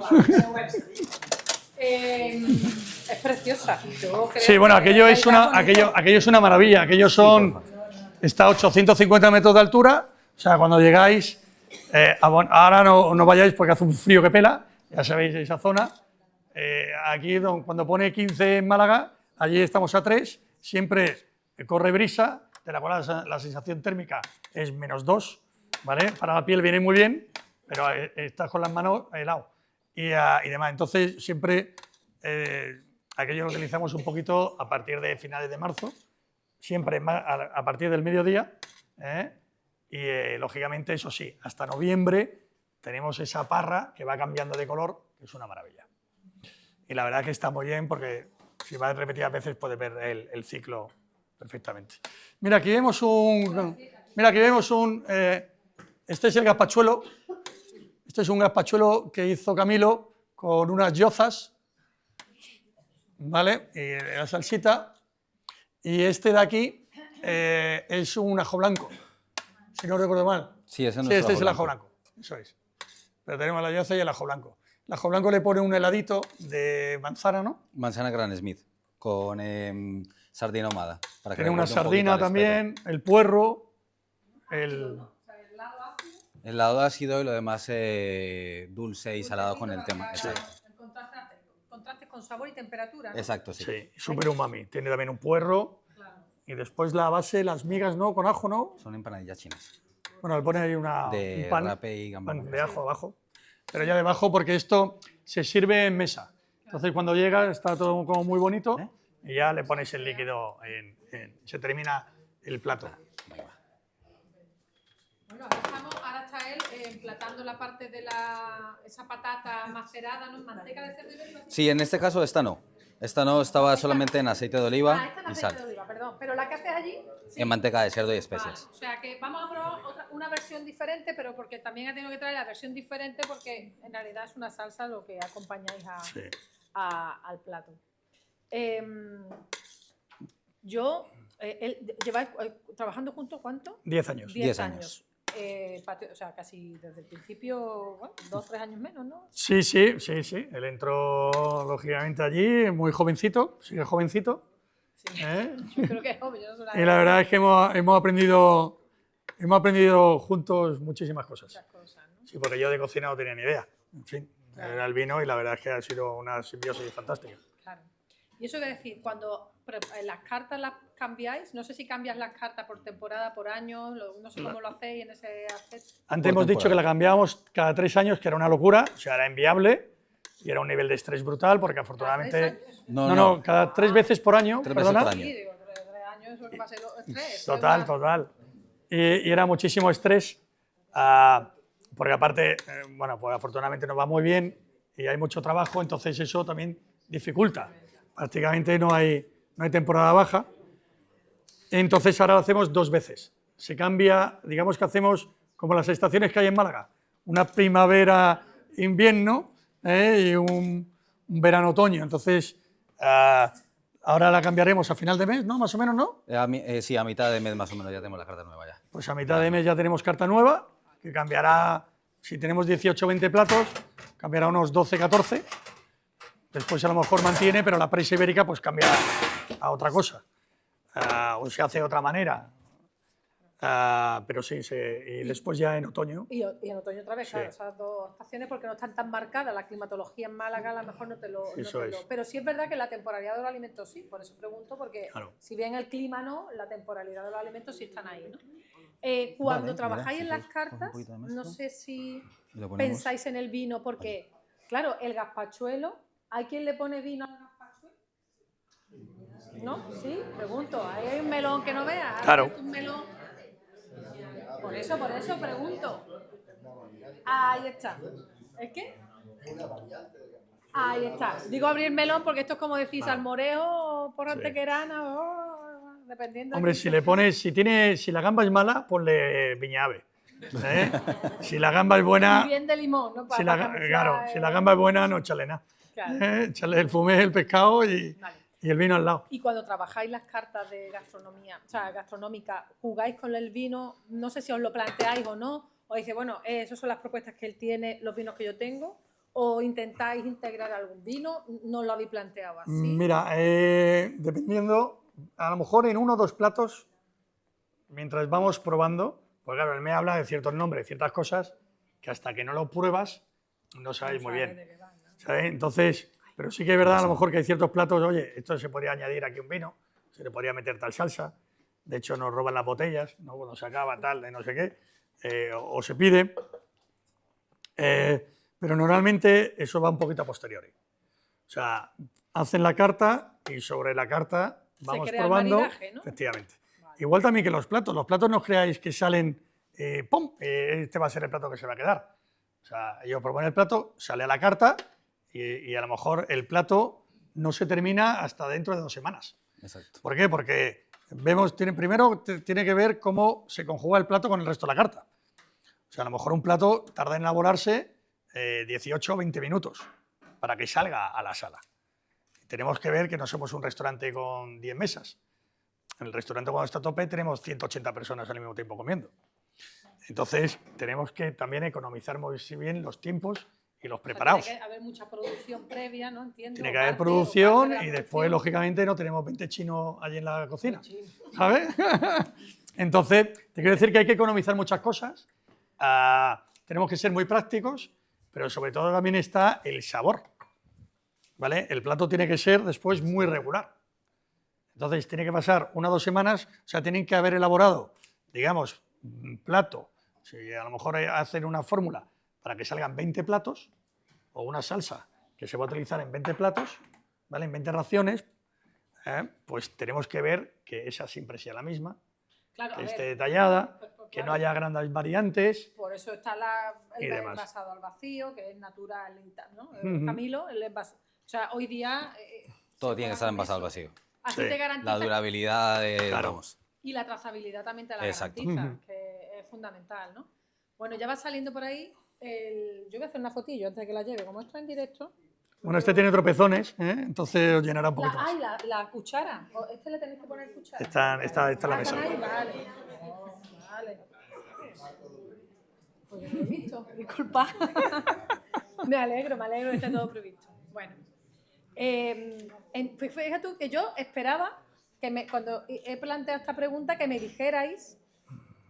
Es preciosa. Yo creo Sí, bueno, que aquello es una maravilla. Aquello está a 850 metros de altura. O sea, cuando llegáis, ahora no vayáis porque hace un frío que pela, ya sabéis esa zona. Aquí, cuando pone 15 en Málaga, allí estamos a 3, siempre corre brisa, de la cual la sensación térmica es -2, ¿vale? Para la piel viene muy bien, pero estás con las manos helado y demás. Entonces, siempre aquello lo utilizamos un poquito a partir de finales de marzo, siempre a partir del mediodía, y lógicamente, eso sí, hasta noviembre tenemos esa parra que va cambiando de color, que es una maravilla. Y la verdad es que está muy bien porque si va repetidas veces puedes ver el ciclo perfectamente. Mira, aquí vemos este es el gazpachuelo. Este es un gazpachuelo que hizo Camilo con unas yozas, ¿vale? Y la salsita. Y este de aquí es un ajo blanco, si no recuerdo mal. Sí, ese no este es el ajo blanco, eso es. Pero tenemos la yoza y el ajo blanco. El ajo blanco le pone un heladito de manzana, ¿no? Manzana Gran Smith con sardina ahumada. Para que tiene una recuerde un sardina poquito al también, el puerro, el lado ácido y lo demás dulce y salado con el tema. El contraste con sabor y temperatura, ¿no? Exacto, sí. Sí, súper umami. Tiene también un puerro. Claro. Y después la base, las migas, ¿no? Con ajo, ¿no? Son empanadillas chinas. Bueno, le pone ahí un pan, rape y gambas. pan de ajo abajo. Pero ya debajo, porque esto se sirve en mesa. Entonces, cuando llega, está todo como muy bonito y ya le pones el líquido, se termina el plato. Bueno, ahora está él emplatando la parte de esa patata macerada, ¿no? En manteca de cerdo ibérico. Sí, en este caso esta no. Esta no, estaba solamente en aceite de oliva esta en y aceite sal. de oliva, perdón. Pero la que haces allí, sí. En manteca de cerdo y especias. Vale. O sea que vamos a probar una versión diferente, pero porque también he tenido que traer la versión diferente porque en realidad es una salsa lo que acompañáis al plato. ¿Lleváis trabajando juntos cuánto? 10 años. 10 años. O sea, casi desde el principio, bueno, 2 o 3 años menos, ¿no? Sí. Él entró, lógicamente, allí, muy jovencito, sigue jovencito. Sí. Yo creo que es joven, yo no soy Y la verdad es que hemos aprendido juntos muchísimas cosas. muchas cosas, ¿no? Sí, porque yo de cocina no tenía ni idea. En fin, era el vino y la verdad es que ha sido una simbiosis fantástica. Claro. Y eso quiere decir, cuando las cartas las cambiáis, no sé si cambias las cartas por temporada, por año, no sé cómo lo hacéis en ese aspecto. Antes hemos dicho que la cambiábamos cada 3 años, que era una locura, o sea, era inviable y era un nivel de estrés brutal porque afortunadamente... No, cada 3 veces por año, 3 veces por año. Sí, digo, 3 años es lo que va a ser estrés. Total. Y era muchísimo estrés, porque aparte, bueno, pues afortunadamente nos va muy bien y hay mucho trabajo, entonces eso también dificulta. Prácticamente no hay temporada baja. Entonces ahora lo hacemos 2 veces. Se cambia, digamos que hacemos como las estaciones que hay en Málaga, una primavera-invierno y un verano-otoño. Entonces ahora la cambiaremos a final de mes, ¿no? Más o menos, ¿no? Sí, a mitad de mes más o menos ya tenemos la carta nueva ya. Pues a mitad de mes ya tenemos carta nueva, que cambiará, si tenemos 18 o 20 platos, cambiará unos 12, 14. Después a lo mejor mantiene, pero la presa ibérica pues cambiará a otra cosa. o se hace de otra manera. Pero sí, y después ya en otoño. Y en otoño otra vez, Sí. claro, esas dos estaciones porque no están tan marcadas. La climatología en Málaga a lo mejor no te lo... Eso es. Pero sí es verdad que la temporalidad de los alimentos sí, por eso pregunto, porque Claro. si bien el clima no, la temporalidad de los alimentos sí están ahí, ¿no? Cuando Vale, trabajáis mira, en si las quieres, coge un cartas, poquito de no mezcla sé si y lo ponemos. pensáis en el vino, porque, claro, el gazpachuelo, ¿hay quien le pone vino al gazpachuelo? ¿No? ¿Sí? Pregunto, ¿hay un melón que no veas? Claro. Un melón. Por eso pregunto. Ahí está. ¿Es qué? Ahí está. Digo abrir melón porque esto es como decir salmorejo, por antequerana, dependiendo. Hombre, si le pones, si la gamba es mala, ponle viñave. ¿eh? Si la gamba es Y buena, bien de limón, ¿no? si la gamba es buena, no échale nada. Claro. Échale el fumé, el pescado Vale. y el vino al lado. Y cuando trabajáis las cartas de gastronomía, o sea, gastronómica, jugáis con el vino, no sé si os lo planteáis o no, o dice, bueno, esas son las propuestas que él tiene, los vinos que yo tengo, o intentáis integrar algún vino, no lo habéis planteado así. Mira, dependiendo, a lo mejor en 1 o 2 platos, mientras vamos probando, pues claro, él me habla de ciertos nombres, ciertas cosas, que hasta que no lo pruebas, no sabes muy bien. De qué va, ¿no? ¿Sabes? Entonces, pero sí que es verdad a lo mejor que hay ciertos platos, oye, esto se podría añadir aquí un vino, se le podría meter tal salsa, de hecho nos roban las botellas, ¿no? Cuando se acaba tal, de no sé qué, o se pide, pero normalmente eso va un poquito a posteriori. O sea, hacen la carta y sobre la carta vamos crea el probando, maridaje, ¿no? efectivamente. Igual también que los platos no creáis que salen, ¡pum!, este va a ser el plato que se va a quedar. O sea, ellos proponen el plato, sale a la carta y a lo mejor el plato no se termina hasta dentro de 2 semanas. Exacto. ¿Por qué? Porque primero tiene que ver cómo se conjuga el plato con el resto de la carta. O sea, a lo mejor un plato tarda en elaborarse 18 o 20 minutos para que salga a la sala. Tenemos que ver que no somos un restaurante con 10 mesas. En el restaurante cuando está a tope tenemos 180 personas al mismo tiempo comiendo. Entonces tenemos que también economizar muy bien los tiempos y los preparados. Tiene que haber mucha producción previa, ¿no? Entiendo. Tiene que haber producción y después, lógicamente, no tenemos 20 chinos allí en la cocina. ¿Sabes? Entonces, te quiero decir que hay que economizar muchas cosas. Tenemos que ser muy prácticos, pero sobre todo también está el sabor. ¿Vale? El plato tiene que ser después muy regular. Entonces, tiene que pasar 1 o 2 semanas, o sea, tienen que haber elaborado, digamos, un plato. Si a lo mejor hacen una fórmula para que salgan 20 platos, o una salsa que se va a utilizar en 20 platos, ¿vale? En 20 raciones, pues tenemos que ver que esa siempre sea la misma, Claro, que a esté ver, detallada, claro. que no haya grandes variantes. Por eso está Y el demás. envasado al vacío, que es natural y tal, ¿no? Ujú. Camilo, el envasado. O sea, hoy día... Todo se tiene juega que estar con envasado al eso. vacío. Así Sí. te garantiza... La durabilidad, Claro. vamos. Y la trazabilidad también te la Exacto. garantiza, Ujú. que es fundamental, ¿no? Bueno, ya va saliendo por ahí. Yo voy a hacer una fotillo antes de que la lleve. Como esto es en directo... Bueno, este tiene tropezones, entonces os llenará un poquito más. La cuchara. Este le tenéis que poner cuchara. Está en la ¿Están mesa. ahí? Vale. Oh, vale. Pues yo no lo he visto, disculpa. me alegro que esté todo previsto. Bueno, fíjate tú que yo esperaba que cuando he planteado esta pregunta que me dijerais,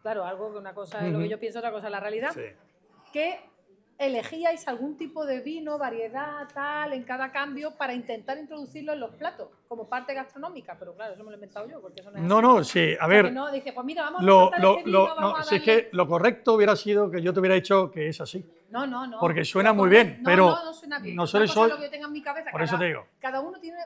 claro, algo que una cosa es lo que yo pienso, otra cosa es la realidad, Sí. que elegíais algún tipo de vino, variedad, tal, en cada cambio para intentar introducirlo en los platos, como parte gastronómica, pero claro, eso me lo he inventado yo, porque eso no es No, así. no, sí, a O sea, ver, que no, dice, pues mira, vamos a lo, resaltar lo, este vino, lo, vamos no, a si es darle... que lo correcto hubiera sido que yo te hubiera dicho que es así. No. Porque suena Lo muy correcto- bien, no, pero no suena bien. nosotros Una cosa es soy- lo que yo tenga en mi cabeza. por eso te digo. Cada uno tiene...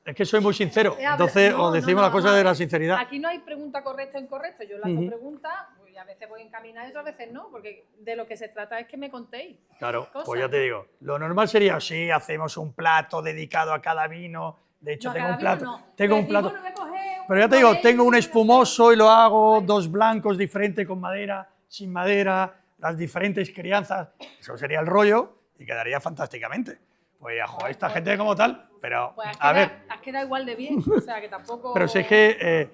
Es que soy muy sincero, habla- entonces no, os decimos no, la cosa vamos a de la ver. sinceridad. Aquí no hay pregunta correcta o incorrecta. Yo las dos preguntas, pues, a veces voy encaminada y otras veces no, porque de lo que se trata es que me contéis. Claro, cosas. pues ya te digo, lo normal sería, sí, hacemos un plato dedicado a cada vino, de hecho No, tengo cada un plato, vino no. tengo un Decir, plato, bueno, voy a coger un pero ya te digo, Borelli, tengo un voy a hacer- espumoso y lo hago 2 blancos diferentes con madera, sin madera, las diferentes crianzas, eso sería el rollo y quedaría fantásticamente. Pues ya, joder, esta gente como tal, pero Pues a ver, has quedado igual de bien, o sea que tampoco... pero si es que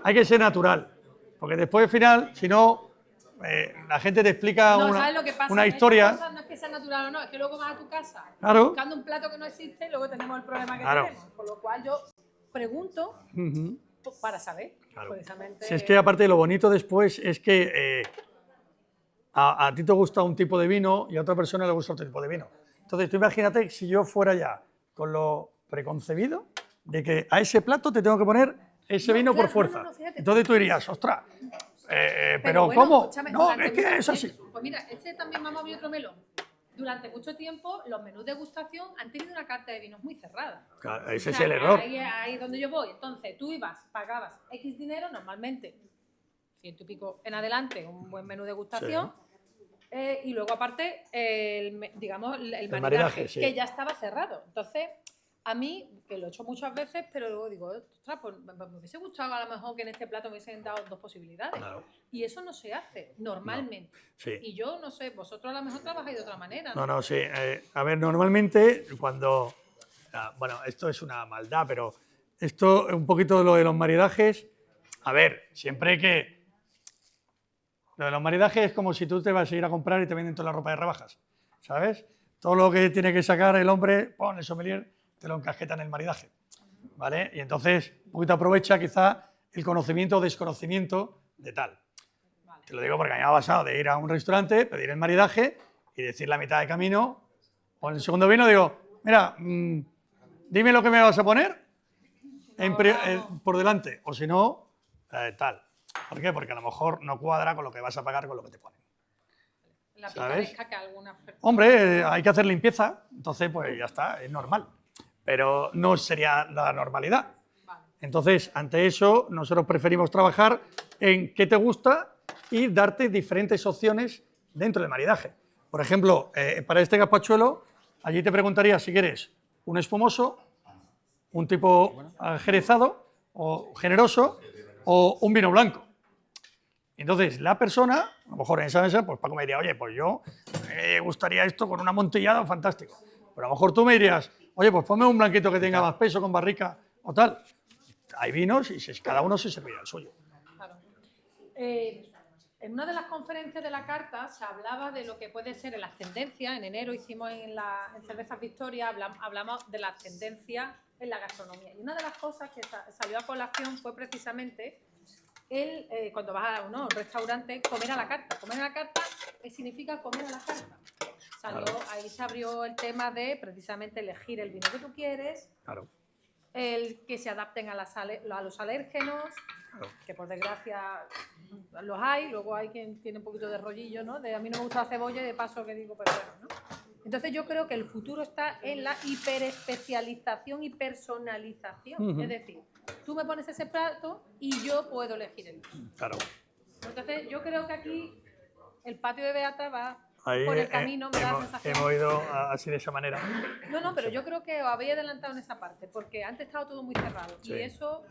hay que ser natural, porque después al final, si no, la gente te explica No, ¿sabes lo que pasa? una Estas historia. cosas no es que sea natural o no, es que luego vas a tu casa Claro. buscando un plato que no existe y luego tenemos el problema que Claro. tenemos. Por lo cual yo pregunto, Ujú. para saber, Claro. precisamente. Si es que aparte lo bonito después es que a ti te gusta un tipo de vino y a otra persona le gusta otro tipo de vino. Entonces tú imagínate si yo fuera ya con lo preconcebido de que a ese plato te tengo que poner ese No, vino claro, por fuerza. no, fíjate. Entonces tú dirías, ostras, pero bueno, ¿cómo? escúchame, No, durante es que mucho es así. tiempo- Pues mira, este también me ha movido otro melón. Durante mucho tiempo los menús de degustación han tenido una carta de vinos muy cerrada. Claro, ese O es sea, el error. Ahí es donde yo voy. Entonces, tú ibas, pagabas X dinero, normalmente 100 y pico en adelante, un buen menú de degustación. Y luego, aparte, digamos, el maridaje, maridaje, sí. que ya estaba cerrado. Entonces, a mí, que lo he hecho muchas veces, pero luego digo, ostras, pues me hubiese gustado a lo mejor que en este plato me hubiesen dado 2 posibilidades. Claro. Y eso no se hace normalmente. Sí. Y yo no sé, vosotros a lo mejor trabajáis de otra manera, ¿no? No, sí. A ver, normalmente cuando... bueno, esto es una maldad, pero esto, un poquito lo de los maridajes... A ver, siempre que... Lo de los maridajes es como si tú te vas a ir a comprar y te venden toda la ropa de rebajas, ¿sabes? Todo lo que tiene que sacar el hombre, pon el sommelier, te lo encasqueta en el maridaje, ¿vale? Y entonces, un poquito aprovecha quizá el conocimiento o desconocimiento de tal. Te lo digo porque a mí me ha pasado de ir a un restaurante, pedir el maridaje y decir la mitad de camino, o en el segundo vino digo, mira, dime lo que me vas a poner por delante, o si no, tal. ¿Por qué? Porque a lo mejor no cuadra con lo que vas a pagar con lo que te ponen. La ¿sabes? picaresca que algunas personas... Hombre, hay que hacer limpieza, entonces pues ya está, es normal. Pero no sería la normalidad. Vale. Entonces, ante eso, nosotros preferimos trabajar en qué te gusta y darte diferentes opciones dentro del maridaje. Por ejemplo, para este gazpachuelo, allí te preguntaría si quieres un espumoso, un tipo jerezado o generoso o un vino blanco. Entonces, la persona, a lo mejor en esa mesa, pues Paco me diría, oye, pues yo me gustaría esto con un amontillado fantástico. Pero a lo mejor tú me dirías, oye, pues ponme un blanquito que tenga más peso, con barrica o tal. Hay vinos y cada uno se servirá el suyo. Claro. En una de las conferencias de la carta se hablaba de lo que puede ser en las tendencias. En enero hicimos en Cervezas Victoria, hablamos de las tendencias en la gastronomía. Y una de las cosas que salió a colación fue precisamente cuando vas a un restaurante, comer a la carta. Comer a la carta significa comer a la carta. Ahí se abrió el tema de precisamente elegir el vino que tú quieres, Claro. el que se adapten a los alérgenos, Claro. que por desgracia los hay, luego hay quien tiene un poquito de rollillo, ¿no? A mí no me gusta la cebolla y de paso que digo, pero bueno, ¿no? Entonces yo creo que el futuro está en la hiperespecialización y personalización. Es decir, tú me pones ese plato y yo puedo elegir el vino. Claro. Entonces yo creo que aquí el patio de Beata va Ahí por el camino, me da la sensación. hemos ido así de esa manera. No, pero yo creo que os habéis adelantado en esa parte, porque antes estaba todo muy cerrado Sí. y eso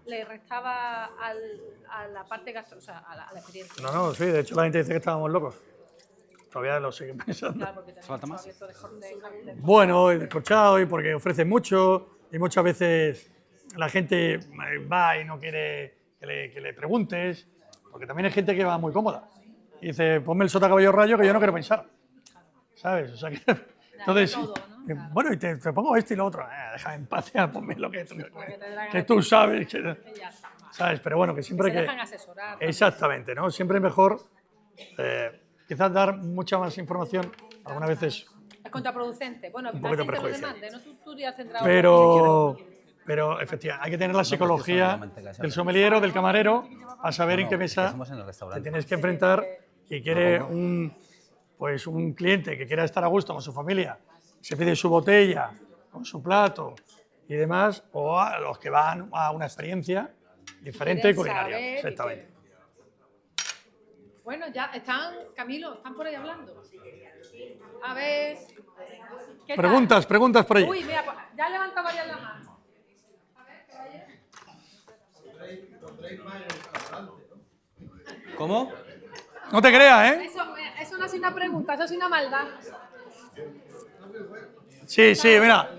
le restaba a la parte o sea, a la experiencia. No, sí, de hecho la gente dice que estábamos locos. Todavía lo siguen pensando. Claro, porque tenemos ¿Falta más? abierto de Bueno, y descorchado, y porque ofrecen mucho, y muchas veces la gente va y no quiere que le preguntes, porque también hay gente que va muy cómoda. Y dice, ponme el sota caballo rayo que yo no quiero pensar. ¿Sabes? O sea que, entonces, todo, ¿no? Claro. bueno, y te pongo esto y lo otro. Déjame en paz, ya, ponme lo que que tú sabes. Y ya está. ¿Sabes? Pero bueno, que siempre Se que... dejan asesorar. Exactamente, ¿no? Siempre es mejor quizás dar mucha más información, algunas veces, Es contraproducente. Bueno, Un la poquito gente lo perjudicial. demande, ¿no? Tú ya tendrás pero efectivamente, hay que tener la psicología del sommelier o del camarero para saber en qué mesa Estamos en el te restaurante. tienes que enfrentar y quiere un cliente que quiera estar a gusto con su familia, se pide su botella, con su plato y demás, o a los que van a una experiencia diferente quieren culinaria. saber y Exactamente. Bueno, ya están, Camilo, están por ahí hablando. A ver. ¿qué tal? Preguntas por ahí. Uy, mira, pues, ya levanta varias la mano. ¿Cómo? No te creas, ¿eh? Eso no es una pregunta, eso es una maldad. Sí, mira.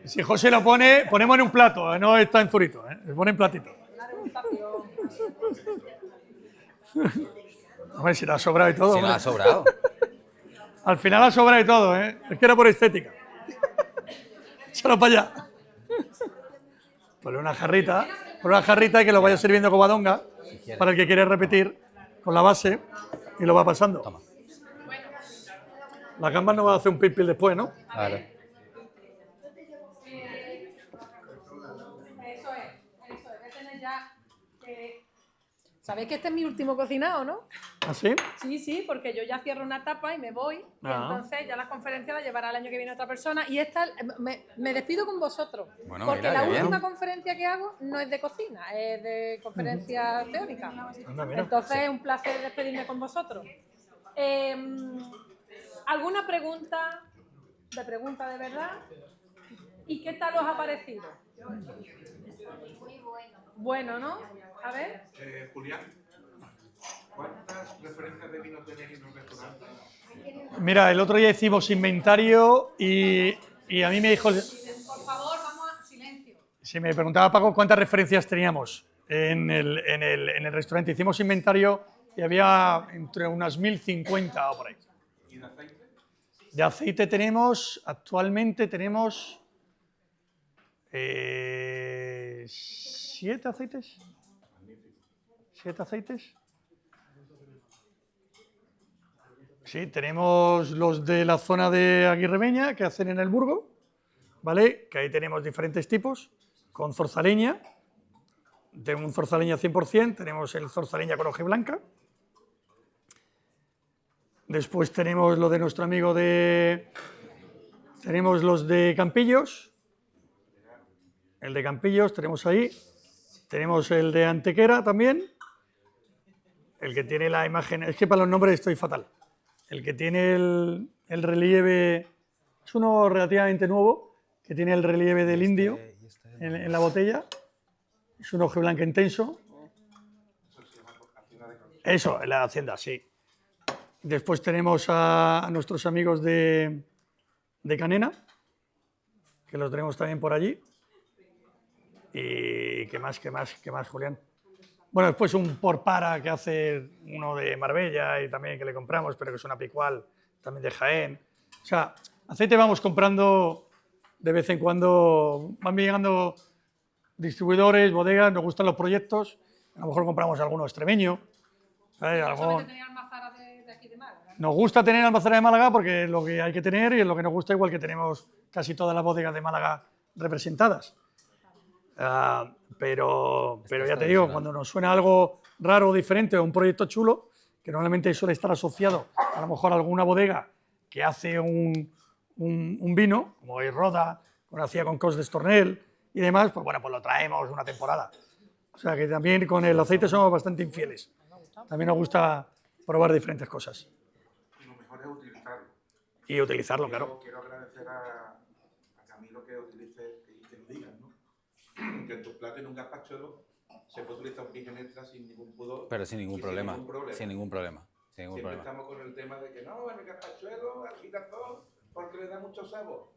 Si José lo pone, ponemos en un plato, no está en zurito, se pone en platito. Una degustación. Hombre, si te ha sobrado y todo. Si no hombre. ha sobrado. Al final ha sobrado y todo, es que era por estética. Échalo para allá. Ponle una jarrita. por una jarrita y que lo vaya sirviendo con badonga para el que quiere repetir con la base y lo va pasando. Toma. La gamba no va a hacer un pil después, ¿no? Claro. Eso es. Voy a tener ya... Sabéis que este es mi último cocinado, ¿no? ¿Ah, sí? Sí, porque yo ya cierro una etapa y me voy. Y Ah. entonces ya las conferencias las llevará el año que viene otra persona. Y esta, me despido con vosotros. Bueno, porque mira, la qué bien. última conferencia que hago no es de cocina, es de conferencia teórica. Anda, mira. Entonces es un placer despedirme con vosotros. ¿Alguna pregunta de verdad? ¿Y qué tal os ha parecido? Bueno, ¿no? A ver. Julián, ¿cuántas referencias de vino tenéis en un restaurante? Mira, el otro día hicimos inventario y a mí me dijo... Por favor, vamos a silencio. Si me preguntaba Paco cuántas referencias teníamos en el restaurante, hicimos inventario y había entre unas 1050 o por ahí. ¿Y de aceite? De aceite actualmente tenemos 7 aceites. 7 aceites. Sí, tenemos los de la zona de Aguirremeña que hacen en el Burgo, ¿vale? Que ahí tenemos diferentes tipos, con zorzaleña, de un zorzaleña 100%, tenemos el zorzaleña con hojiblanca. Después tenemos lo de nuestro amigo tenemos los de Campillos, el de Campillos tenemos ahí, tenemos el de Antequera también, el que tiene la imagen, es que para los nombres estoy fatal, el que tiene el relieve, es uno relativamente nuevo, que tiene el relieve del indio en la botella, es un hojiblanca intenso, eso, en la hacienda, sí. Después tenemos a nuestros amigos de Canena, que los tenemos también por allí. ¿Y qué más, Julián? Bueno, después un porpara que hace uno de Marbella y también que le compramos, pero que es una picual también de Jaén. O sea, aceite vamos comprando de vez en cuando, van llegando distribuidores, bodegas, nos gustan los proyectos, a lo mejor compramos alguno extremeño, ¿sabes? Algo... Nos gusta tener Almazara de Málaga porque es lo que hay que tener y es lo que nos gusta, igual que tenemos casi todas las bodegas de Málaga representadas. Pero ya te digo, cuando nos suena algo raro o diferente o un proyecto chulo, que normalmente suele estar asociado a lo mejor a alguna bodega que hace un vino, como es Roda, como hacía con Cos d'Estornell y demás, pues bueno, pues lo traemos una temporada. O sea que también con el aceite somos bastante infieles. También nos gusta probar diferentes cosas. Lo mejor es utilizarlo. Y utilizarlo, claro. Quiero agradecer a Camilo que utilice y que lo digan, ¿no? Que en tus platos en un gazpachuelo se puede utilizar un virgen extra sin ningún pudor. Pero sin ningún problema. Sin ningún problema. Siempre Estamos con el tema de que no, en el gazpachuelo, al girasol, porque le da mucho sabor.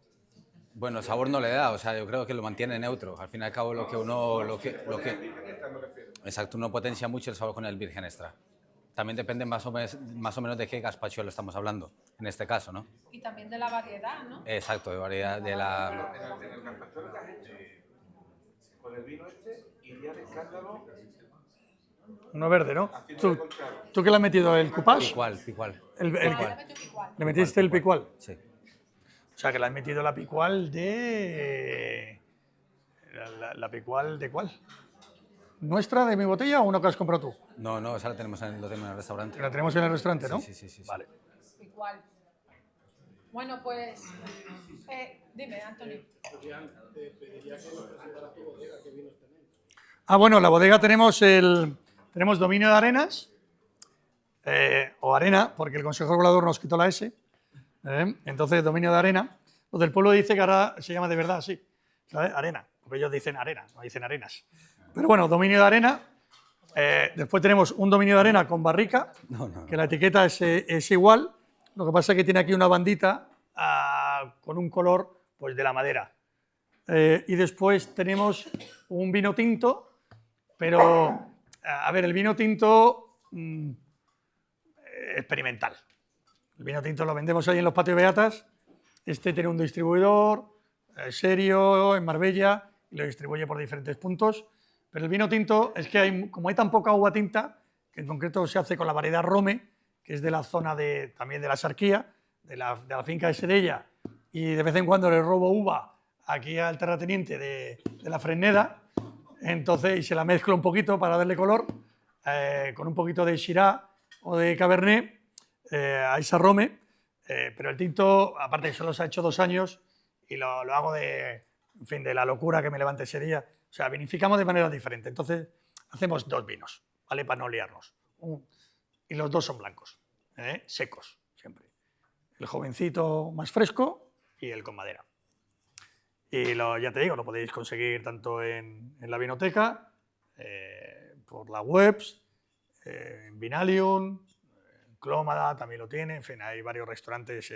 Bueno, sabor no le da, o sea, yo creo que lo mantiene neutro. Al fin y al cabo, lo que uno... Exacto, uno potencia mucho el sabor con el virgen extra. También depende más o menos de qué gazpachuelo estamos hablando, en este caso, ¿no? Y también de la variedad, ¿no? Exacto, de variedad de la... En el gazpachuelo que has hecho, con el vino iría de escándalo. Uno verde, ¿no? ¿Tú qué le has metido? ¿El cupage? Picual. ¿Le metiste el picual? Sí. O sea, que le has metido la picual de... ¿La picual de cuál? ¿Nuestra, de mi botella, o una que has comprado tú? No, esa la tenemos en el restaurante. La tenemos en el restaurante, ¿no? Sí. Vale. Igual. Bueno, pues... dime, Antonio. Bueno, la bodega tenemos dominio de arenas, o arena, porque el Consejo Regulador nos quitó la S, entonces dominio de arena. Los del pueblo dice que ahora se llama de verdad así, ¿sabes? Arena, porque ellos dicen arena, no dicen arenas. Pero bueno, dominio de arena. Después tenemos un dominio de arena con barrica, que la etiqueta es igual, lo que pasa es que tiene aquí una bandita con un color pues, de la madera. Y después tenemos un vino tinto, pero, a ver, el vino tinto experimental. El vino tinto lo vendemos ahí en los patios beatas, este tiene un distribuidor serio en Marbella y lo distribuye por diferentes puntos, Pero el vino tinto es que como hay tan poca uva tinta, que en concreto se hace con la variedad Rome, que es de la zona también de la Sarquía, de la finca de Sedella, y de vez en cuando le robo uva aquí al terrateniente de la Fresneda, entonces, y se la mezclo un poquito para darle color, con un poquito de Shiraz o de Cabernet, a esa Rome, pero el tinto, aparte que solo se ha hecho 2 años, y lo hago de la locura que me levanté ese día. O sea, vinificamos de manera diferente. Entonces, hacemos 2 vinos, ¿vale? Para no liarnos. Y los 2 son blancos, secos, siempre. El jovencito más fresco y el con madera. Y ya te digo, lo podéis conseguir tanto en la vinoteca, por las webs, en Vinalium, en Clómada también lo tiene, en fin, hay varios restaurantes,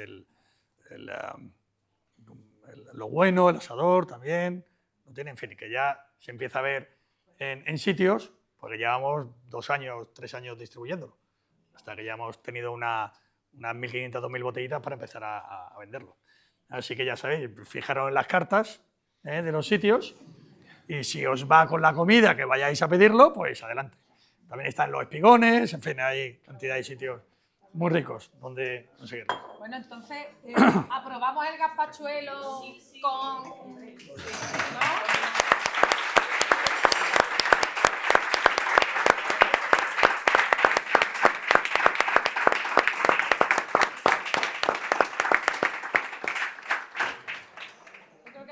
Lo Bueno, el Asador también, lo tiene, en fin, que ya se empieza a ver en sitios, porque llevamos 2 años, 3 años distribuyéndolo, hasta que ya hemos tenido unas 1.500, 2.000 botellitas para empezar a venderlo. Así que ya sabéis, fijaros en las cartas de los sitios, y si os va con la comida que vayáis a pedirlo, pues adelante. También están los espigones, en fin, hay cantidad de sitios muy ricos donde conseguirlo. Bueno, entonces, ¿aprobamos el gazpachuelo con...? ¿No?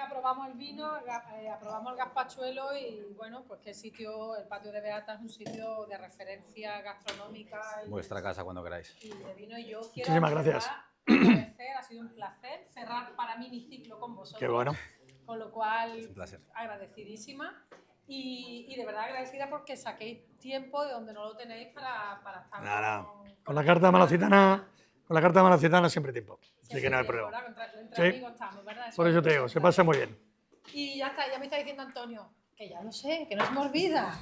Aprobamos el vino, aprobamos el gazpachuelo y bueno, pues que el patio de Beata es un sitio de referencia gastronómica. Vuestra casa cuando queráis. Y de vino, y yo quiero Muchísimas gracias. agradecer, ha sido un placer cerrar para mí mi ciclo con vosotros. Qué bueno. Con lo cual, Es un placer. agradecidísima y de verdad agradecida porque saquéis tiempo de donde no lo tenéis para estar Nada, con la carta malacitana. Con la carta malacitana siempre tiempo, así que no hay problema. Entre amigos estamos, ¿verdad? Por eso te digo, se pasa muy bien. Y ya está, ya me está diciendo Antonio, que ya lo sé, que no se me olvida,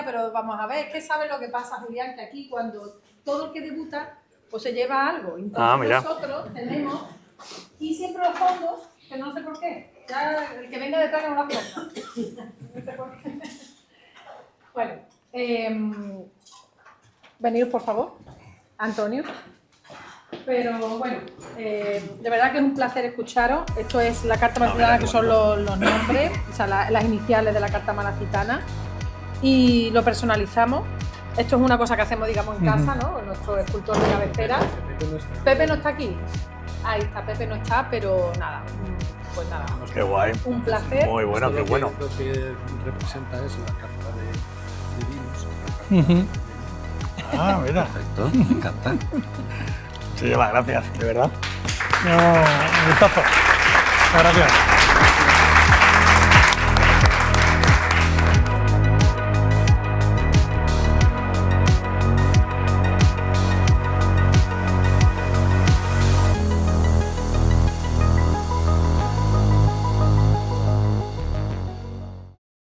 pero vamos a ver, es que sabes lo que pasa, Julián, que aquí cuando todo el que debuta, pues se lleva algo. Entonces mira. nosotros tenemos, y siempre los fondos, que no sé por qué, ya el que venga detrás no lo aplauda. No sé por qué. Bueno, veniros por favor, Antonio. Pero bueno, de verdad que es un placer escucharos. Esto es la carta malacitana, que son los nombres, o sea, las iniciales de la carta malacitana, y lo personalizamos. Esto es una cosa que hacemos, digamos, en casa, ¿no? Con nuestro escultor de cabecera. Pepe no está aquí. Ahí está, Pepe no está, pero nada, pues nada. Qué guay. Un placer. Muy bueno, qué bueno. Lo que representa es la carta de vinos. Mira. Perfecto, me encanta. Se lleva, gracias, de verdad. Un gustazo. Gracias.